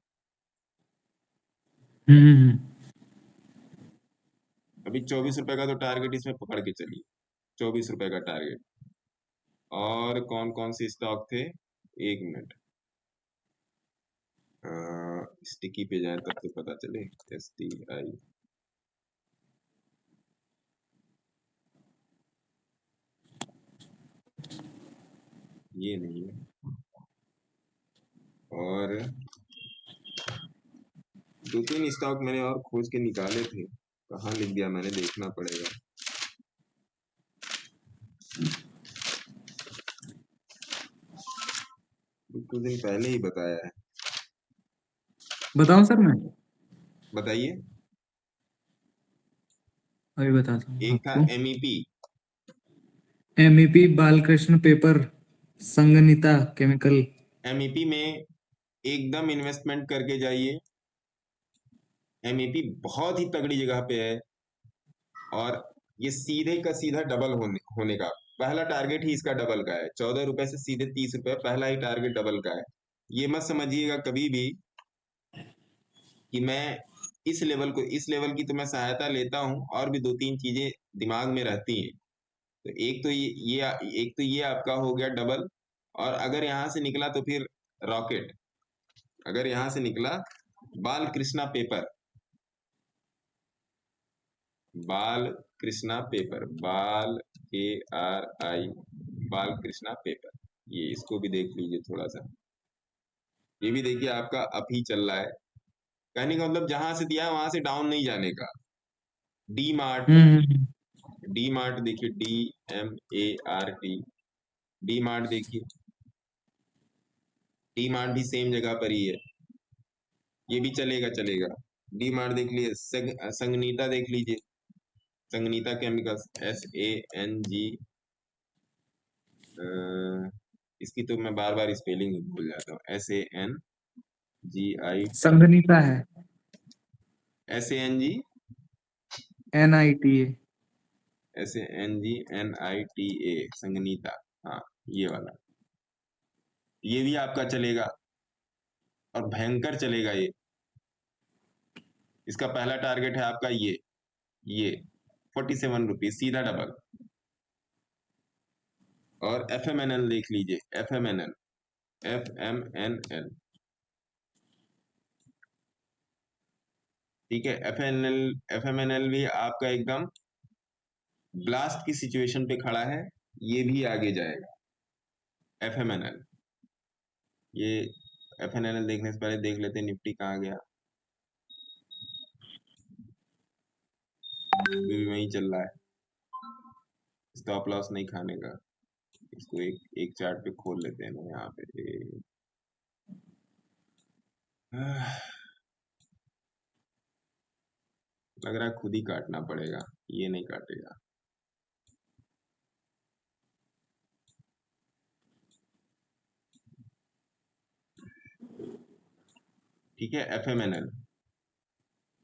अभी 24 रुपए का तो टारगेट इसमें पकड़ के चलिए, 24 रुपए का टारगेट। और कौन कौन से स्टॉक थे? एक मिनट, स्टिकी पे जाए तब तो पता चले। STI ये नहीं है, और 2-3 स्टॉक मैंने और खोज के निकाले थे, कहाँ लिख दिया मैंने, देखना पड़ेगा। कुछ दिन पहले ही बताया है। बताऊं सर मैं? बताइए। अभी बताता हूँ एक था आपको। MEP Balkrishna paper, Sanginita chemical. MEP में एकदम इन्वेस्टमेंट करके जाइए। MEP बहुत ही तगड़ी जगह पे है और ये सीधे का सीधा डबल होने का पहला टारगेट ही इसका डबल का है। 14 रुपए से सीधे 30 रुपए, पहला ही टारगेट डबल का है। ये मत समझिएगा कभी भी कि मैं इस लेवल की तो मैं सहायता लेता हूँ, और भी 2-3 चीजें दिमाग में रहती हैं। तो एक तो ये आपका हो गया डबल, और अगर यहाँ से निकला तो फिर रॉकेट। अगर यहाँ से निकला Balkrishna paper, Balkrishna paper, Balkrishna paper, ये इसको भी देख लीजिए थोड़ा सा। ये भी देखिए आपका अप ही चल रहा है। कहने का मतलब जहां से दिया है वहां से डाउन नहीं जाने का। डी मार्ट देखिए, DMART, डी मार्ट देखिए, डी मार्ट भी सेम जगह पर ही है, ये भी चलेगा। डी मार्ट देख लीजिए, संगनीता देख लीजिए, संगनीता केमिकल्स, SANG, इसकी तो मैं बार बार स्पेलिंग भूल जाता हूँ। SANGI, संगनीता है, SANG NITA, SANGNITA, संगनीता, हाँ ये वाला, ये भी आपका चलेगा और भयंकर चलेगा ये। इसका पहला टारगेट है आपका ये 47 रुपीज, सीधा डबल। और FMNL देख लीजिए, FMNL FMNL, ठीक है। FMNL भी आपका एकदम ब्लास्ट की सिचुएशन पे खड़ा है, ये भी आगे जाएगा। FMNL, ये FMNL देखने से पहले देख लेते हैं निफ्टी कहाँ गया। अभी भी वहीं चल रहा है, स्टॉप लॉस नहीं खाने का। इसको एक चार्ट पे खोल लेते हैं ना यहाँ पे। लग रहा है खुद ही काटना पड़ेगा, ये नहीं काटेगा। ठीक है, FMNL,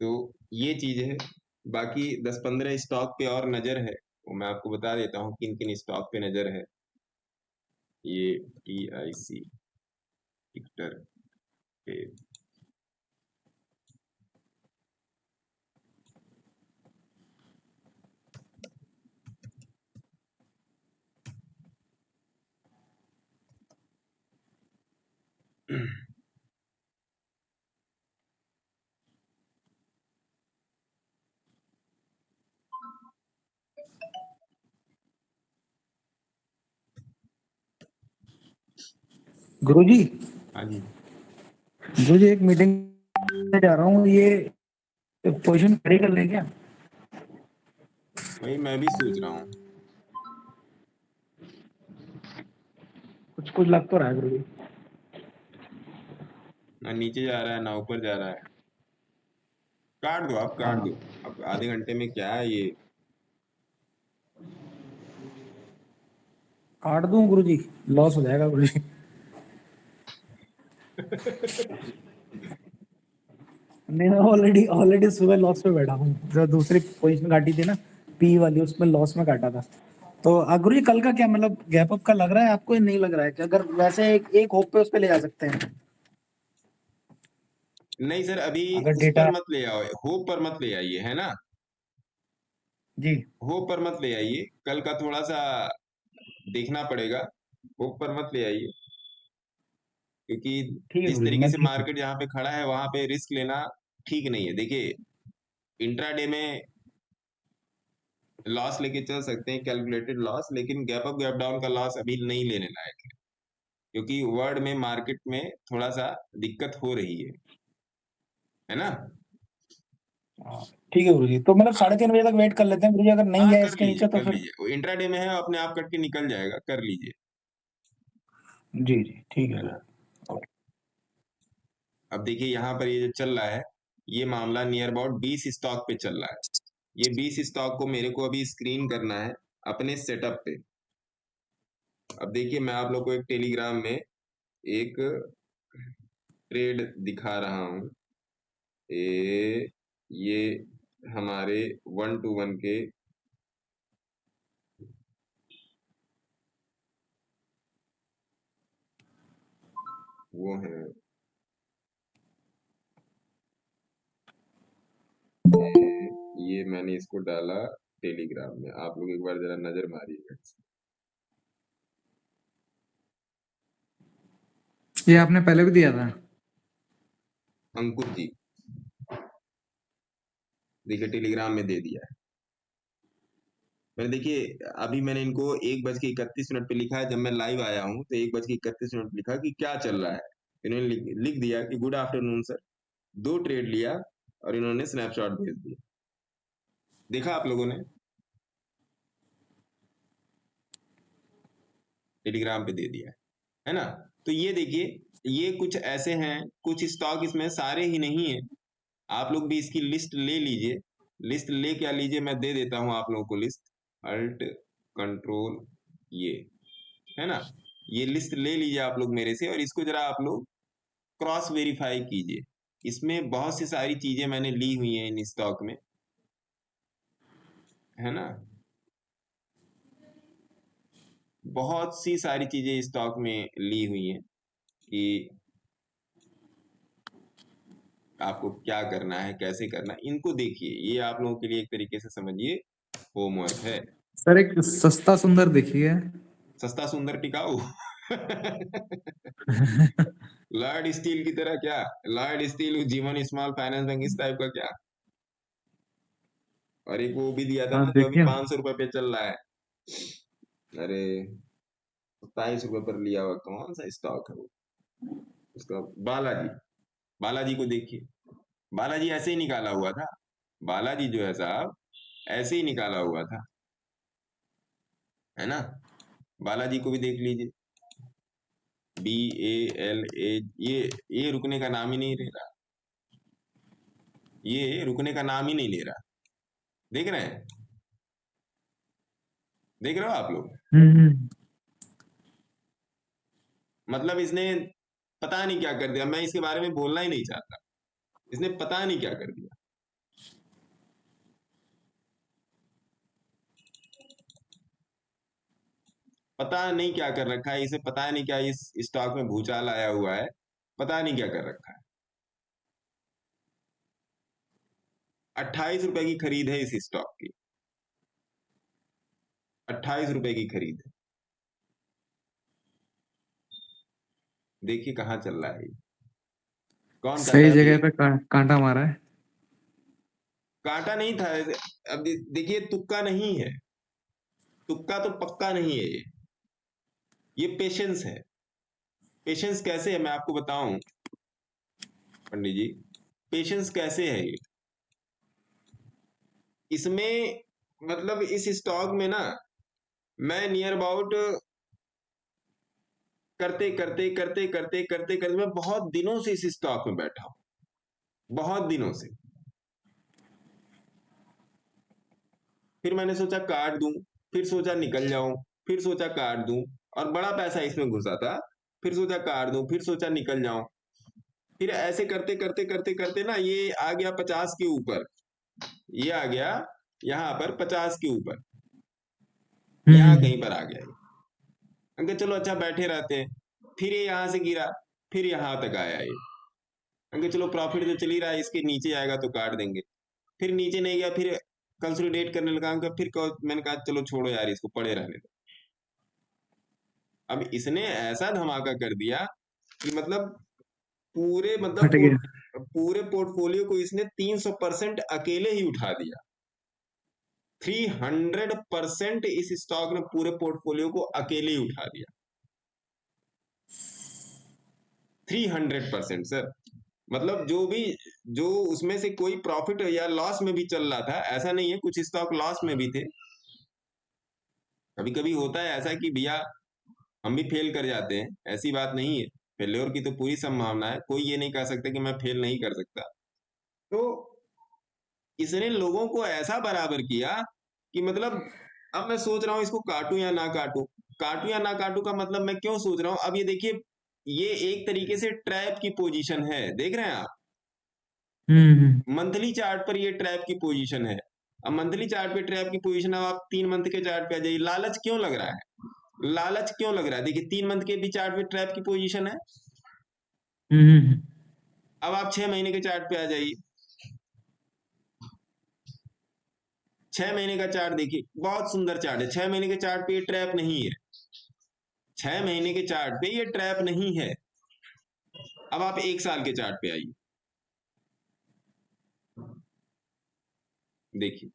तो ये चीज है। बाकी 10-15 स्टॉक पे और नजर है, वो मैं आपको बता देता हूँ किन किन स्टॉक पे नजर है। ये TIC टिक्टर पे गुरुजी, हाँ जी, गुरुजी एक मीटिंग में जा रहा हूँ, ये पोजीशन खड़ी कर लें क्या? वही मैं भी सोच रहा हूँ। कुछ कुछ लग तो रहा है गुरुजी। ना नीचे जा रहा है ना ऊपर जा रहा है। काट दो, आप काट दो। अब आधे घंटे में क्या है ये। काट दूं गुरुजी? लॉस हो जाएगा गुरुजी। नहीं, मैं ऑलरेडी सुबह लॉस में बैठा हूँ। जो दूसरी पोजीशन काटी थी ना, पी वाली, उसमें लॉस में काटा था। तो गुरुजी कल का क्या मतलब, गैप अप का लग रहा है आपको या नहीं लग रहा है? कि अगर वैसे एक होप पे उस पे ले जा सकते हैं नहीं सर, अभी अगर उस डेटा। पर मत ले आओ, होप पर मत ले आइए, है ना। जी, होप पर मत ले आइए, कल का थोड़ा सा देखना पड़ेगा। होप पर मत ले आइए, क्योंकि ठीक है जिस गुरुजी, तरीके मैं से देख। मार्केट यहाँ पे खड़ा है वहां पे रिस्क लेना ठीक नहीं है। देखिए, इंट्राडे में लॉस लेके चल सकते हैं, कैलकुलेटेड लॉस, लेकिन गैप अप गैप डाउन का लॉस अभी नहीं लेने लायक है, क्योंकि वर्ल्ड में मार्केट में थोड़ा सा दिक्कत हो रही है ना। ठीक है गुरुजी, तो मतलब 3:30 बजे तक वेट कर लेते हैं गुरुजी, अगर नहीं हाँ, गया इसके नीचे तो कर फिर। लीजिए। इंट्राडे में है, अपने आप कट के निकल जाएगा, कर लीजिए। जी जी, ठीक है है ना। गुरुजी। अब देखिए यहाँ पर ये जो चल रहा है, ये मामला नियर अबाउट 20 स्टॉक पे चल रहा है। ये 20 स्टॉक को मेरे को अभी स्क्रीन करना है अपने सेटअप पे। अब देखिए, मैं आप लोग को एक टेलीग्राम में एक ट्रेड दिखा रहा हूँ। ये हमारे 1-to-1 के वो हैं, ये मैंने इसको डाला टेलीग्राम में, आप लोग एक बार जरा नजर मारिएगा। ये आपने पहले भी दिया था? अंकुर जी, देखिए टेलीग्राम में दे दिया है मैंने। देखिए, अभी मैंने इनको 1:31 पे लिखा है। जब मैं लाइव आया हूँ तो 1:31 लिखा कि क्या चल रहा है। इन्होंने लिख दिया कि गुड आफ्टरनून सर, 2 ट्रेड लिया, और इन्होंने स्नैपशॉट भेज दिया। देखा आप लोगों ने? टेलीग्राम पे दे दिया है ना। तो ये देखिए, ये कुछ ऐसे हैं, कुछ स्टॉक इसमें सारे ही नहीं है। आप लोग भी इसकी लिस्ट ले लीजिए। लिस्ट ले क्या लीजिए, मैं दे देता हूं आप लोगों को लिस्ट, अल्ट कंट्रोल ये, है ना। ये लिस्ट ले लीजिए आप लोग मेरे से, और इसको जरा आप लोग क्रॉस वेरीफाई कीजिए। इसमें बहुत सी सारी चीजें मैंने ली हुई हैं इन स्टॉक में, है ना। बहुत सी सारी चीजें स्टॉक में ली हुई हैं कि आपको क्या करना है, कैसे करना है, इनको देखिए। ये आप लोगों के लिए एक तरीके से समझिए होमवर्क है। सर एक सस्ता सुंदर देखिए। सस्ता सुंदर टिकाऊ लॉयड स्टील की तरह क्या? लॉयड स्टील, जीवन स्मॉल फाइनेंस बैंक, इस टाइप का क्या? और एक वो भी दिया था हाँ ना जो अभी देखिए 500 रुपए पे चल रहा है। अरे 27 रुपए पर लिया हुआ कौन सा स्टॉक है वो? उसका बालाजी, बालाजी को देखिए, बालाजी ऐसे ही निकाला हुआ था। बालाजी जो है साहब ऐसे ही निकाला हुआ था, है ना? बालाजी को भी देख लीजिए, BALA, ये रुकने का नाम ही नहीं ले रहा, ये रुकने का नाम ही नहीं ले रहा। देख रहे हैं? देख रहे हो आप लोग? हम्म। मतलब इसने पता नहीं क्या कर दिया, मैं इसके बारे में बोलना ही नहीं चाहता। इसने पता नहीं क्या कर दिया। पता नहीं क्या कर रखा है इसे, पता नहीं क्या इस स्टॉक में भूचाल आया हुआ है, पता नहीं क्या कर रखा है। 28 रुपए की खरीद है इस स्टॉक की, 28 रुपए की खरीद है। देखिए कहाँ चल रहा है ये, कौन कहता सही है जगह पे कांटा मारा है। कांटा नहीं था। अब देखिए तुक्का नहीं है, तुक्का तो पक्का नहीं है ये पेशेंस है। पेशेंस कैसे है मैं आपको बताऊं पंडित जी, पेशेंस कैसे है ये। इसमें मतलब इस स्टॉक में ना मैं नियर अबाउट करते करते करते करते करते करते मैं बहुत दिनों से इस स्टॉक में बैठा हूं, बहुत दिनों से। फिर मैंने सोचा काट दूं, फिर सोचा निकल जाऊं, फिर सोचा काट दूं, और बड़ा पैसा इसमें घुसा था। फिर सोचा काट दूं, फिर सोचा निकल जाऊं, फिर ऐसे करते करते करते करते ना ये आ गया 50 के ऊपर, ये आ गया यहाँ पर 50 के ऊपर, यहाँ कहीं पर आ गया ये। हमने कहा चलो अच्छा बैठे रहते हैं। फिर ये यहाँ से गिरा, फिर यहाँ तक आया ये। हमने कहा चलो प्रॉफिट तो चल ही रहा है, इसके नीचे आएगा तो काट देंगे। फिर नीचे नहीं गया, फिर कंसोलिडेट करने लगा। मैंने कहा चलो छोड़ो यार, इसको पड़े रहने दो। अब इसने ऐसा धमाका कर दिया कि मतलब फट गया। पूरे पोर्टफोलियो को इसने 300% अकेले ही उठा दिया। 300% इस स्टॉक ने पूरे पोर्टफोलियो को अकेले ही उठा दिया। 300% सर। मतलब जो उसमें से कोई प्रॉफिट या लॉस में भी चल रहा था, ऐसा नहीं है, कुछ स्टॉक लॉस में भी थे। कभी कभी होता है ऐसा कि भैया हम भी फेल कर जाते हैं, ऐसी बात नहीं है। फेल्योर की तो पूरी संभावना है, कोई ये नहीं कह सकता कि मैं फेल नहीं कर सकता। तो इसने लोगों को ऐसा बराबर किया कि मतलब अब मैं सोच रहा हूं इसको काटूं या ना काटूं। काटूं या ना काटूं का मतलब मैं क्यों सोच रहा हूं, अब ये देखिए, ये एक तरीके से ट्रैप की पोजीशन है, देख रहे हैं आप? मंथली चार्ट पर ये ट्रैप की पोजीशन है। अब मंथली चार्ट पे ट्रैप की पोजीशन, अब आप 3 मंथ के चार्ट पे आ जाइए। लालच क्यों लग रहा है, लालच क्यों लग रहा है? देखिए 3 मंथ के भी चार्ट पे ट्रैप की पोजीशन है। अब आप 6 महीने के चार्ट पे आ जाइए। 6 महीने का चार्ट देखिए, बहुत सुंदर चार्ट है। 6 महीने के चार्ट पे ये ट्रैप नहीं है, 6 महीने के चार्ट पे ये ट्रैप नहीं है। अब आप 1 साल के चार्ट पे आइए, देखिए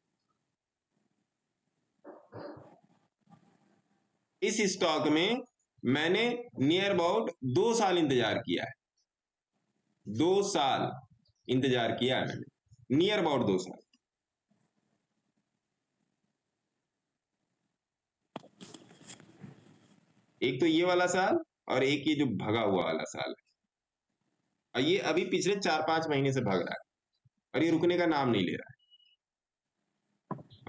इस स्टॉक में मैंने नियर अबाउट 2 साल इंतजार किया है, 2 साल इंतजार किया है मैंने, नियर अबाउट 2 साल। एक तो ये वाला साल और एक ये जो भगा हुआ वाला साल है, और ये अभी पिछले 4-5 महीने से भाग रहा है और ये रुकने का नाम नहीं ले रहा है।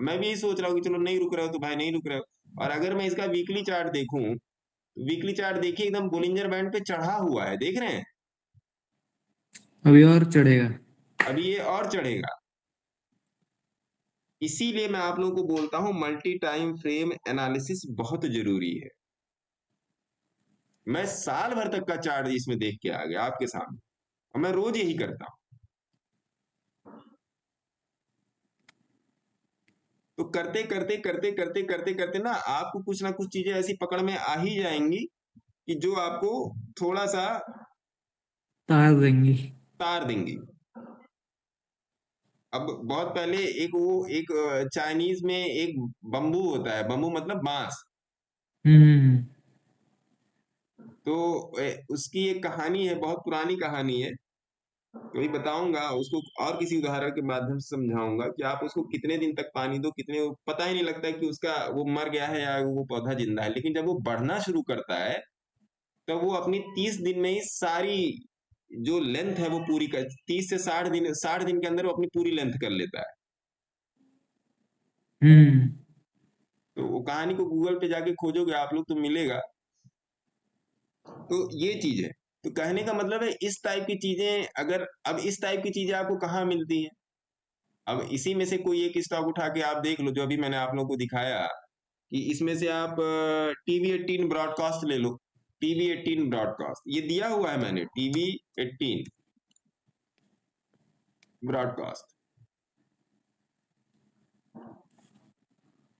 मैं भी यही सोच रहा हूँ कि चलो नहीं रुक रहे हो तो भाई नहीं रुक रहे हो। और अगर मैं इसका वीकली चार्ट देखूं, वीकली चार्ट देखिए एकदम बोलिंजर बैंड पे चढ़ा हुआ है, देख रहे हैं? अभी और चढ़ेगा। अभी ये और चढ़ेगा। इसीलिए मैं आप लोगों को बोलता हूं मल्टी टाइम फ्रेम एनालिसिस बहुत जरूरी है। मैं साल भर तक का चार्ट इसमें देख के आ गया आपके सामने, और मैं रोज यही करता हूं। तो करते करते करते करते करते करते ना आपको कुछ ना कुछ चीजें ऐसी पकड़ में आ ही जाएंगी कि जो आपको थोड़ा सा तार देंगी। तार देंगी। अब बहुत पहले एक चाइनीज में एक बम्बू होता है, बम्बू मतलब बांस। हम्म। तो उसकी एक कहानी है, बहुत पुरानी कहानी है, कभी बताऊंगा उसको, और किसी उदाहरण के माध्यम से समझाऊंगा कि आप उसको कितने दिन तक पानी दो, कितने, पता ही नहीं लगता है कि उसका वो मर गया है या वो पौधा जिंदा है, लेकिन जब वो बढ़ना शुरू करता है तब वो अपनी 30 दिन में ही सारी जो लेंथ है वो पूरी कर, 30 से 60 दिन के अंदर वो अपनी पूरी लेंथ कर लेता है। तो वो कहानी को गूगल पे जाके खोजोगे आप लोग तो मिलेगा। तो ये चीज है। तो कहने का मतलब है इस टाइप की चीजें, अगर अब इस टाइप की चीजें आपको कहाँ मिलती हैं? अब इसी में से कोई एक स्टॉक उठा के आप देख लो, जो अभी मैंने आप लोगों को दिखाया कि इसमें से आप TV18 ब्रॉडकास्ट ले लो। TV18 ब्रॉडकास्ट ये दिया हुआ है मैंने, TV18 ब्रॉडकास्ट,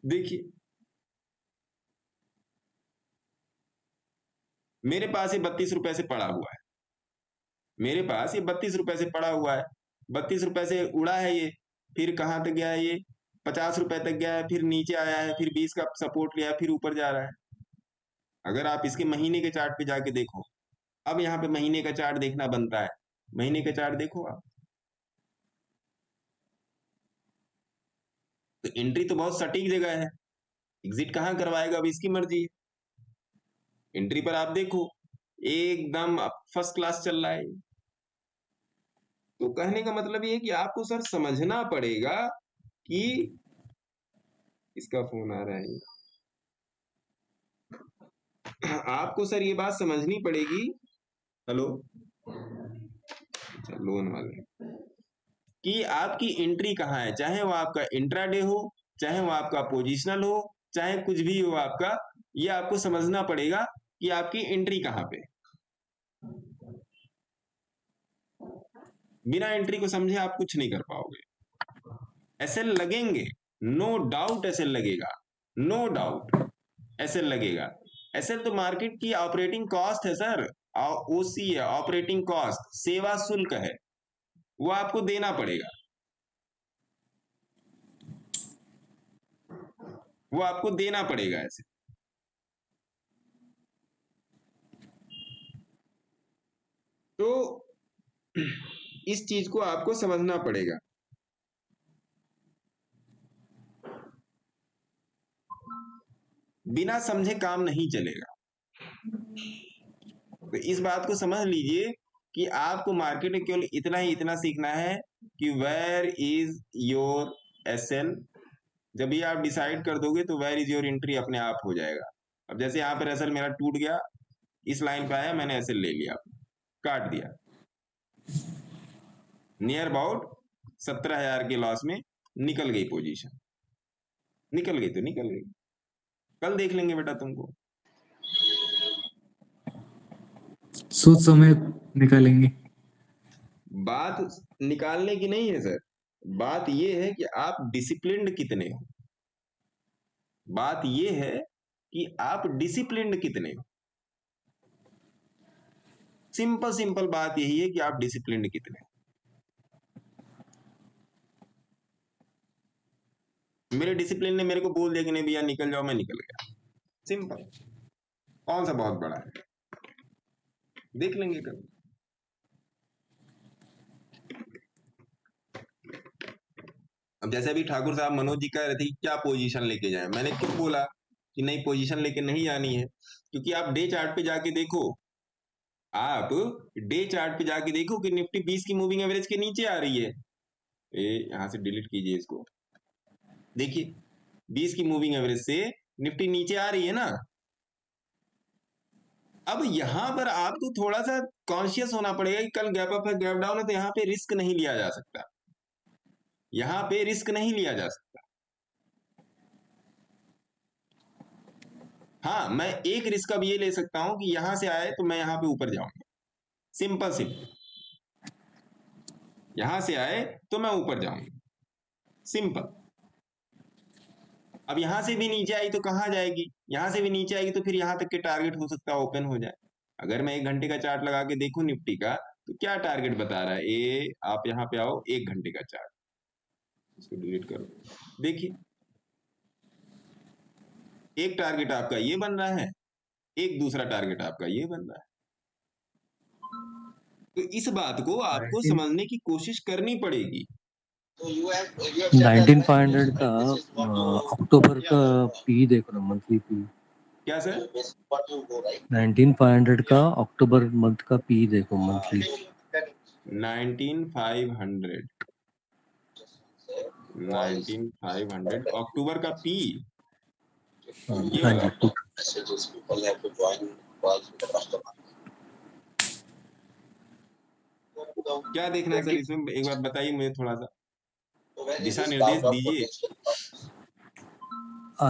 देखिए मेरे पास ये 32 रुपए से पड़ा हुआ है, मेरे पास ये 32 रुपए से पड़ा हुआ है, 32 रुपए से उड़ा है ये, फिर कहाँ तक गया है ये, 50 रुपए तक गया है, फिर नीचे आया है, फिर 20 का सपोर्ट लिया, फिर ऊपर जा रहा है। अगर आप इसके महीने के चार्ट पे जाके देखो, अब यहाँ पे महीने का चार्ट देखना बनता है, महीने का चार्ट देखो आप, तो एंट्री तो बहुत सटीक जगह है, एग्जिट कहाँ करवाएगा अब इसकी मर्जी है। एंट्री पर आप देखो एकदम फर्स्ट क्लास चल रहा है। तो कहने का मतलब ये है कि आपको सर समझना पड़ेगा कि इसका फोन आ रहा है, आपको सर ये बात समझनी पड़ेगी। हेलो, अच्छा लोन वाले, कि आपकी एंट्री कहाँ है, चाहे वो आपका इंट्राडे हो, चाहे वो आपका पोजिशनल हो, चाहे कुछ भी हो आपका, ये आपको समझना पड़ेगा कि आपकी एंट्री कहाँ पे। बिना एंट्री को समझे आप कुछ नहीं कर पाओगे। एसएल लगेंगे, नो डाउट एसएल लगेगा, नो डाउट एसएल लगेगा। एसएल तो मार्केट की ऑपरेटिंग कॉस्ट है सर, ओसी है, ऑपरेटिंग कॉस्ट, सेवा शुल्क है, वो आपको देना पड़ेगा, वो आपको देना पड़ेगा ऐसे। तो इस चीज को आपको समझना पड़ेगा। बिना समझे काम नहीं चलेगा। तो इस बात को समझ लीजिए कि आपको मार्केट में केवल इतना सीखना है कि वेयर इज योर एसएल। जब ये आप डिसाइड कर दोगे तो वेयर इज योर एंट्री अपने आप हो जाएगा। अब जैसे यहाँ पर एसएल मेरा टूट गया, इस लाइन पे आया, मैंने एसएल ले लिया, काट दिया, नियर अबाउट 17,000 के लॉस में निकल गई पोजीशन, निकल गई तो निकल गई, कल देख लेंगे बेटा तुमको। सोच समय निकालेंगे। बात निकालने की नहीं है सर, बात ये है कि आप डिसिप्लिन्ड कितने हो, बात ये है कि आप डिसिप्लिन्ड कितने हो। सिंपल बात यही है कि आप डिसिप्लिन्ड कितने हो। मेरे डिसिप्लिन ने मेरे को बोल दिया कि नहीं भैया निकल जाओ, मैं निकल गया, सिंपल, कौन सा बहुत बड़ा है, देख लेंगे कल। अब जैसे अभी ठाकुर साहब मनोज जी कह रहे थे कि क्या पोजीशन लेके जाए, मैंने क्यों बोला कि नहीं पोजीशन लेके नहीं जानी है, क्योंकि आप डे चार्ट पे जाके देखो, आप डे चार्ट पे जाके देखो कि निफ्टी 20 की मूविंग एवरेज के नीचे आ रही है। यहां से डिलीट कीजिए इसको, देखिए 20 की मूविंग एवरेज से निफ्टी नीचे आ रही है ना। अब यहां पर आपको थोड़ा सा कॉन्शियस होना पड़ेगा कि कल गैप अप है, गैप डाउन है, तो यहां पे रिस्क नहीं लिया जा सकता, यहां पे रिस्क नहीं लिया जा सकता। हाँ, मैं एक रिस्क अब ये ले सकता हूं कि यहां से आए तो मैं यहां पे ऊपर जाऊंगा, सिंपल, यहां से आए तो मैं ऊपर जाऊंगा, सिंपल। अब यहाँ से भी नीचे आई तो कहाँ जाएगी, यहाँ से भी नीचे आएगी तो फिर यहाँ तक के टारगेट हो सकता है ओपन हो जाए। अगर मैं 1 घंटे का चार्ट लगा के देखूं निफ्टी का, तो क्या टारगेट बता रहा है ये, आप यहाँ पे आओ 1 घंटे का चार्ट, इसको डिलीट करो, देखिए एक टारगेट आपका ये बन रहा है, एक दूसरा टारगेट आपका ये बन रहा है। तो इस बात को आपको समझने की कोशिश करनी पड़ेगी। 19500 का अक्टूबर का पी देखो ना, मंथली पी। क्या सर? 19500 का अक्टूबर मंथ का पी देखो, मंथली 19500 अक्टूबर का पी। ये हाँ वाला जी। क्या देखना है सर इसमें, एक बार बताइए मुझे, थोड़ा सा दिशा निर्देश दीजिए।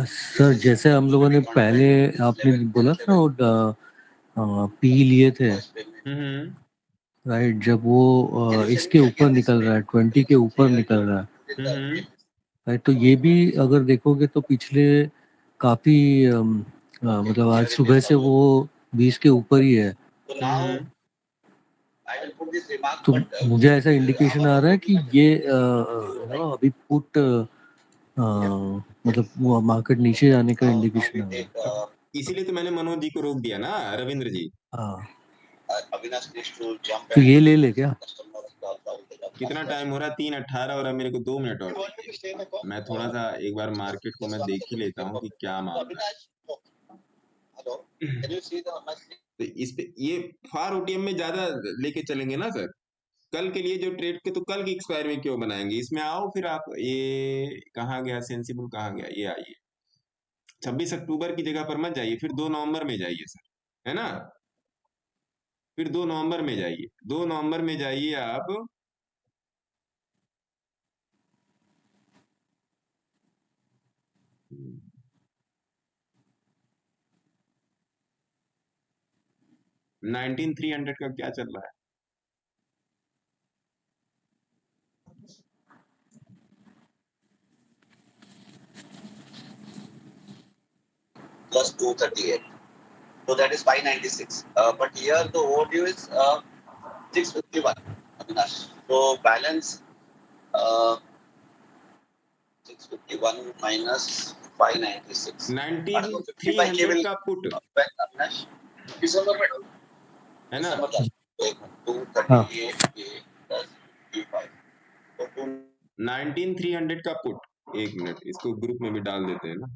सर जैसे हम लोगों ने पहले, आपने बोला था ना वो पी लिए थे, राइट, जब वो इसके ऊपर निकल रहा है, 20 के ऊपर निकल रहा है, राइट, तो ये भी अगर देखोगे तो पिछले काफी मतलब आज सुबह से वो 20 के ऊपर ही है। तो मुझे ऐसा इंडिकेशन आ रहा है कि ये अभी पुट मतलब वो मार्केट नीचे जाने का इंडिकेशन आ रहा है। इसीलिए तो मैंने मनोज जी को रोक दिया ना, रविंद्र जी। तो ये ले ले क्या? कितना टाइम हो रहा है? 3:18 और मेरे को 2 मिनट और। मैं थोड़ा सा एक बार मार्केट को मैं देख ही लेता हूँ कि क्या मामला है। तो इस पे ये फार ओटीएम में ज्यादा लेके चलेंगे ना सर, कल के लिए जो ट्रेड के, तो कल की एक्सपायर में क्यों बनाएंगे? इसमें आओ फिर आप, ये कहाँ गया सेंसिबल, कहाँ गया, ये आइए 26 अक्टूबर की जगह पर मत जाइए, फिर 2 नवंबर में जाइए सर, है ना, फिर 2 नवंबर में जाइए, 2 नवंबर में जाइए आप। नाइनटीन 300 का क्या चल रहा है? plus 238. So that is 596. But here the overdue is 651. Avinash. So balance 651 minus 596. 19300 का पुट Avinash. December में है ना? 238 plus 35. 19300 का पुट, एक मिनट इसको ग्रुप में भी डाल देते हैं ना।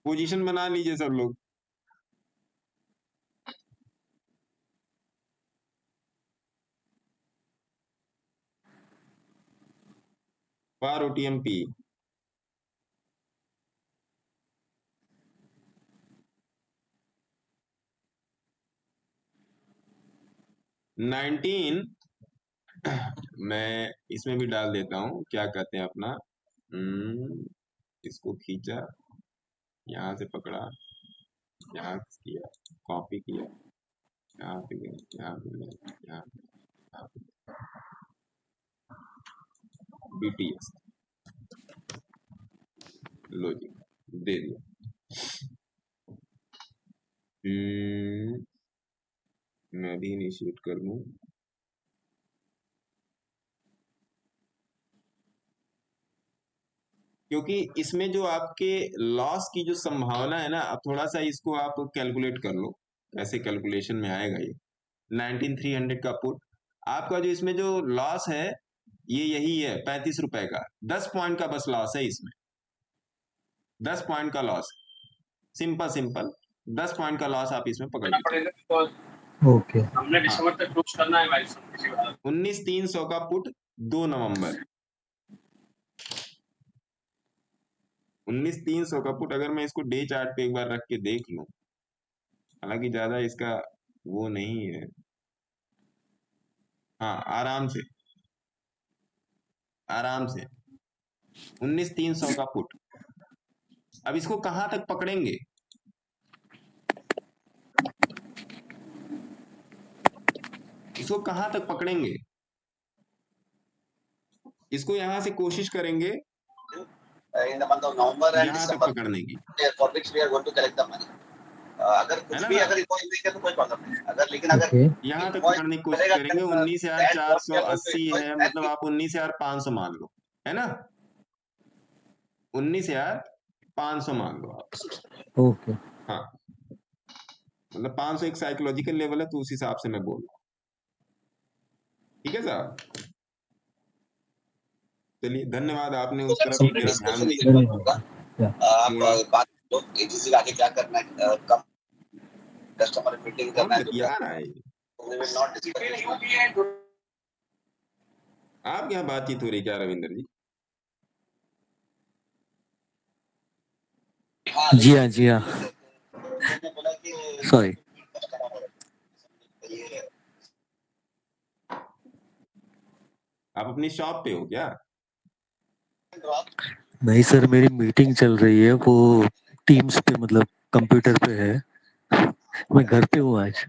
पोजीशन बना लीजिए सब लोग। फार ओटीएम पी, मैं इसमें भी डाल देता हूँ, क्या कहते हैं अपना, इसको खींचा, यहाँ से पकड़ा, यहाँ किया, कॉपी किया, यहाँ पे गया, यहाँ पे गया, यहाँ पे बीटीएस, लो जी दे दिया। मैं भी इनिशिएट कर लूं, क्योंकि इसमें जो आपके लॉस की जो संभावना है ना, अब थोड़ा सा इसको आप कैलकुलेट कर लो, कैसे कैलकुलेशन में आएगा ये। 19300 का पुट, आपका जो इसमें जो लॉस है ये यही है 35 रुपए का, 10 पॉइंट का बस लॉस है इसमें, 10 पॉइंट का लॉस, सिंपल 10 पॉइंट का लॉस आप इसमें पकड़ लीजिए। ओके, हमने दिसंबर तक क्लोज करना है भाई। 19300 का पुट 2 नवंबर, 19300 का पुट। अगर मैं इसको डे चार्ट पे एक बार रख के देख लूं, हालांकि ज्यादा इसका वो नहीं है, हाँ आराम से 19300 का पुट। अब इसको कहां तक पकड़ेंगे? इसको कहां तक पकड़ेंगे? इसको यहाँ से कोशिश करेंगे in the month of November and यहाँ तक December, पकड़ने की, for which we are going to collect the money. अगर है कुछ ना भी सर? अगर इन्वॉइस नहीं किया तो कोई प्रॉब्लम नहीं, अगर लेकिन अगर ओके यहाँ तक इन्वॉइस पकड़ने की कोशिश करेगा करेंगे। then, that's what we are going to 19,480 invoice है, and मतलब आप 19,500 मान लो, है ना? 19,500 मान लो आप। ओके हाँ, मतलब 500 एक साइकोलॉजिकल लेवल है, तो उस हिसाब से मैं बोल रहा हूँ। ठीक है साहब? चलिए, धन्यवाद, आपने उस तरफ सेपरेट मेरा ध्यान डिस्कशन दिया। होगा। आप मोड़ा बात लो एजेंसी का आगे क्या करना है, कब कस्टमर मीटिंग कौन करना है, बतिया रहा है? we will not discuss. आप यहाँ बातचीत हो रही क्या रविंद्र जी? जी हाँ जी हाँ मैंने बोला कि सॉरी आप अपनी शॉप पे हो क्या? नहीं सर, मेरी मीटिंग चल रही है, वो टीम्स पे मतलब कंप्यूटर पे है। मैं घर पे हूँ आज।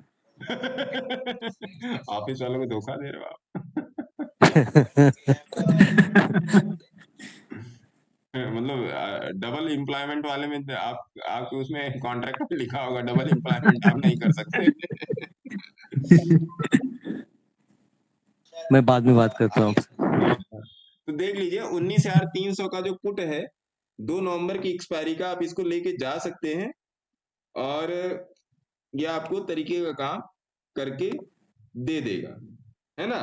ऑफिस वालों को धोखा दे रहे हो आप। मतलब डबल एम्प्लॉयमेंट वाले में तो आपके उसमें कॉन्ट्रैक्ट में लिखा होगा डबल एम्प्लॉयमेंट आप नहीं कर सकते। मैं बाद में बात करता हूँ आपसे। तो देख लीजिए 19,300 का जो पुट है 2 नवंबर की एक्सपायरी का, आप इसको लेके जा सकते हैं और ये आपको तरीके का काम करके दे देगा, है ना?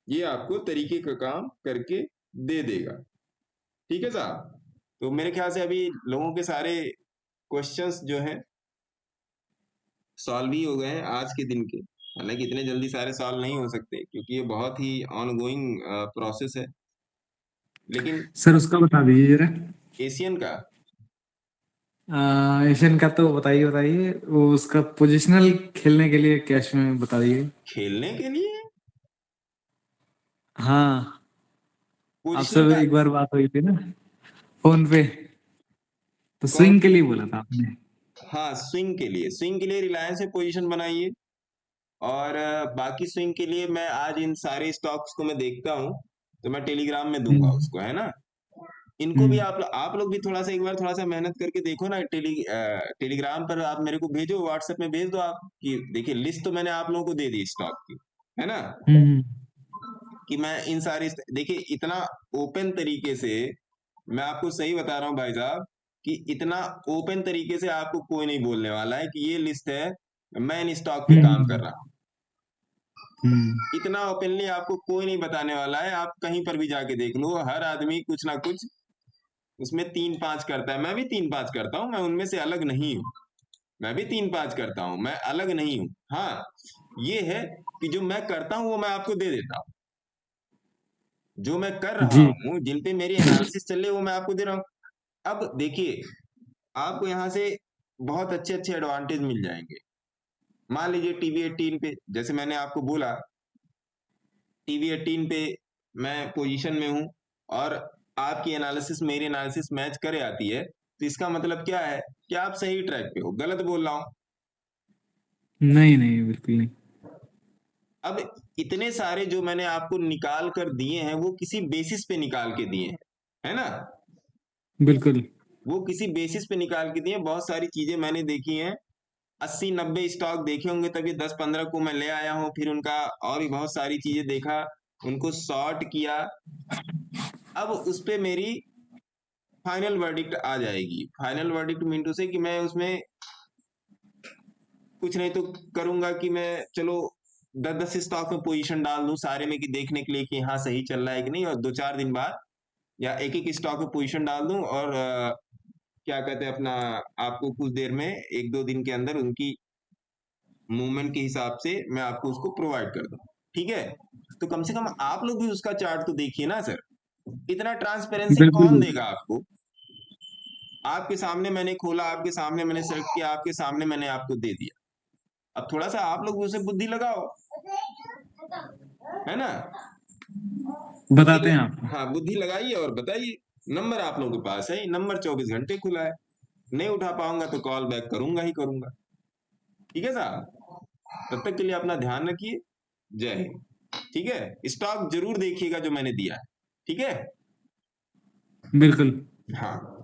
ये आपको तरीके का काम करके दे देगा। ठीक है साहब? तो मेरे ख्याल से अभी लोगों के सारे क्वेश्चंस जो हैं सॉल्व ही हो गए हैं आज के दिन के। हालांकि इतने जल्दी सारे सॉल्व नहीं हो सकते क्योंकि ये बहुत ही ऑनगोइंग प्रोसेस है, लेकिन सर उसका बता दीजिए जरा। एशियन का एशियन का तो बताइए बताइए, वो उसका पोजिशनल खेलने के लिए कैश में बता दीजिए। खेलने के लिए हाँ आपसे पोजिशनल का एक बार बात हुई थी ना फोन पे, तो कौन? स्विंग के लिए बोला था आपने। हाँ, स्विंग के लिए रिलायंस से पोजीशन बनाइए और बाकी स्विंग के लिए मैं आज इन सारे स्टॉक्स को मैं देखता हूँ तो मैं टेलीग्राम में दूंगा उसको, है ना? इनको भी आप लोग भी थोड़ा सा एक बार थोड़ा सा मेहनत करके देखो ना। टेलीग्राम पर आप मेरे को भेजो, व्हाट्सएप में भेज दो आप कि देखिए लिस्ट तो मैंने आप लोगों को दे दी स्टॉक की, है ना? कि मैं इन सारी देखिए इतना ओपन तरीके से मैं आपको सही बता रहा हूँ भाई साहब कि इतना ओपन तरीके से आपको कोई नहीं बोलने वाला है कि ये लिस्ट है, मैं इन स्टॉक पे काम कर रहा हूँ। इतना ओपनली आपको कोई नहीं बताने वाला है। आप कहीं पर भी जाके देख लो, हर आदमी कुछ ना कुछ उसमें 3-5 करता है। मैं भी 3-5 करता हूँ, मैं उनमें से अलग नहीं हूँ। मैं भी 3-5 करता हूँ, मैं अलग नहीं हूँ। हाँ, ये है कि जो मैं करता हूँ वो मैं आपको दे देता हूँ। जो मैं कर रहा हूँ, जिन पे मेरी एनालिसिस चल रही है वो मैं आपको दे रहा हूँ। अब देखिए आपको यहाँ से बहुत अच्छे एडवांटेज मिल जाएंगे। मान लीजिए टीवी 18 पे, जैसे मैंने आपको बोला टीवी 18 पे मैं पोजीशन में हूँ और आपकी एनालिसिस मेरी एनालिसिस मैच करे आती है, तो इसका मतलब क्या है कि आप सही ट्रैक पे हो। गलत बोल रहा हूँ? नहीं नहीं बिल्कुल नहीं। अब इतने सारे जो मैंने आपको निकाल कर दिए हैं वो किसी बेसिस पे निकाल के दिए हैं, है ना? बिल्कुल वो किसी बेसिस पे निकाल के दिए। बहुत सारी चीजें मैंने देखी हैं, 80-90 स्टॉक देखे होंगे तभी 10-15 को मैं ले आया हूँ। फिर उनका और भी बहुत सारी चीजें देखा, उनको सॉर्ट किया। अब उस पे मेरी फाइनल वर्डिक्ट आ जाएगी। फाइनल वर्डिक्ट मीन टू से कि मैं उसमें कुछ नहीं तो करूंगा कि मैं चलो 10-10 स्टॉक में पोजीशन डाल दूं सारे में कि देखने के लिए कि हाँ सही चल रहा है कि नहीं, और 2-4 दिन बाद या एक स्टॉक में पोजीशन डाल दूं और क्या कहते हैं अपना आपको कुछ देर में 1-2 दिन के अंदर उनकी मूवमेंट के हिसाब से मैं आपको उसको प्रोवाइड कर दूं। ठीक है? तो कम से कम आप लोग भी उसका चार्ट तो देखिए ना सर। इतना ट्रांसपेरेंसी कौन देगा आपको? आपके सामने मैंने खोला, आपके सामने मैंने सेलेक्ट किया, आपके सामने मैंने आपको दे दिया। अब थोड़ा सा आप लोग उसे बुद्धि लगाओ, है ना? बताते हैं आप। हाँ, बुद्धि लगाइए और बताइए। नंबर आप लोगों के पास है, नंबर 24 घंटे खुला है। नहीं उठा पाऊंगा तो कॉल बैक करूंगा ही करूंगा। ठीक है साहब? तब तक के लिए अपना ध्यान रखिए। जय हिंद। ठीक है? स्टॉक जरूर देखिएगा जो मैंने दिया है। ठीक है? बिल्कुल। हाँ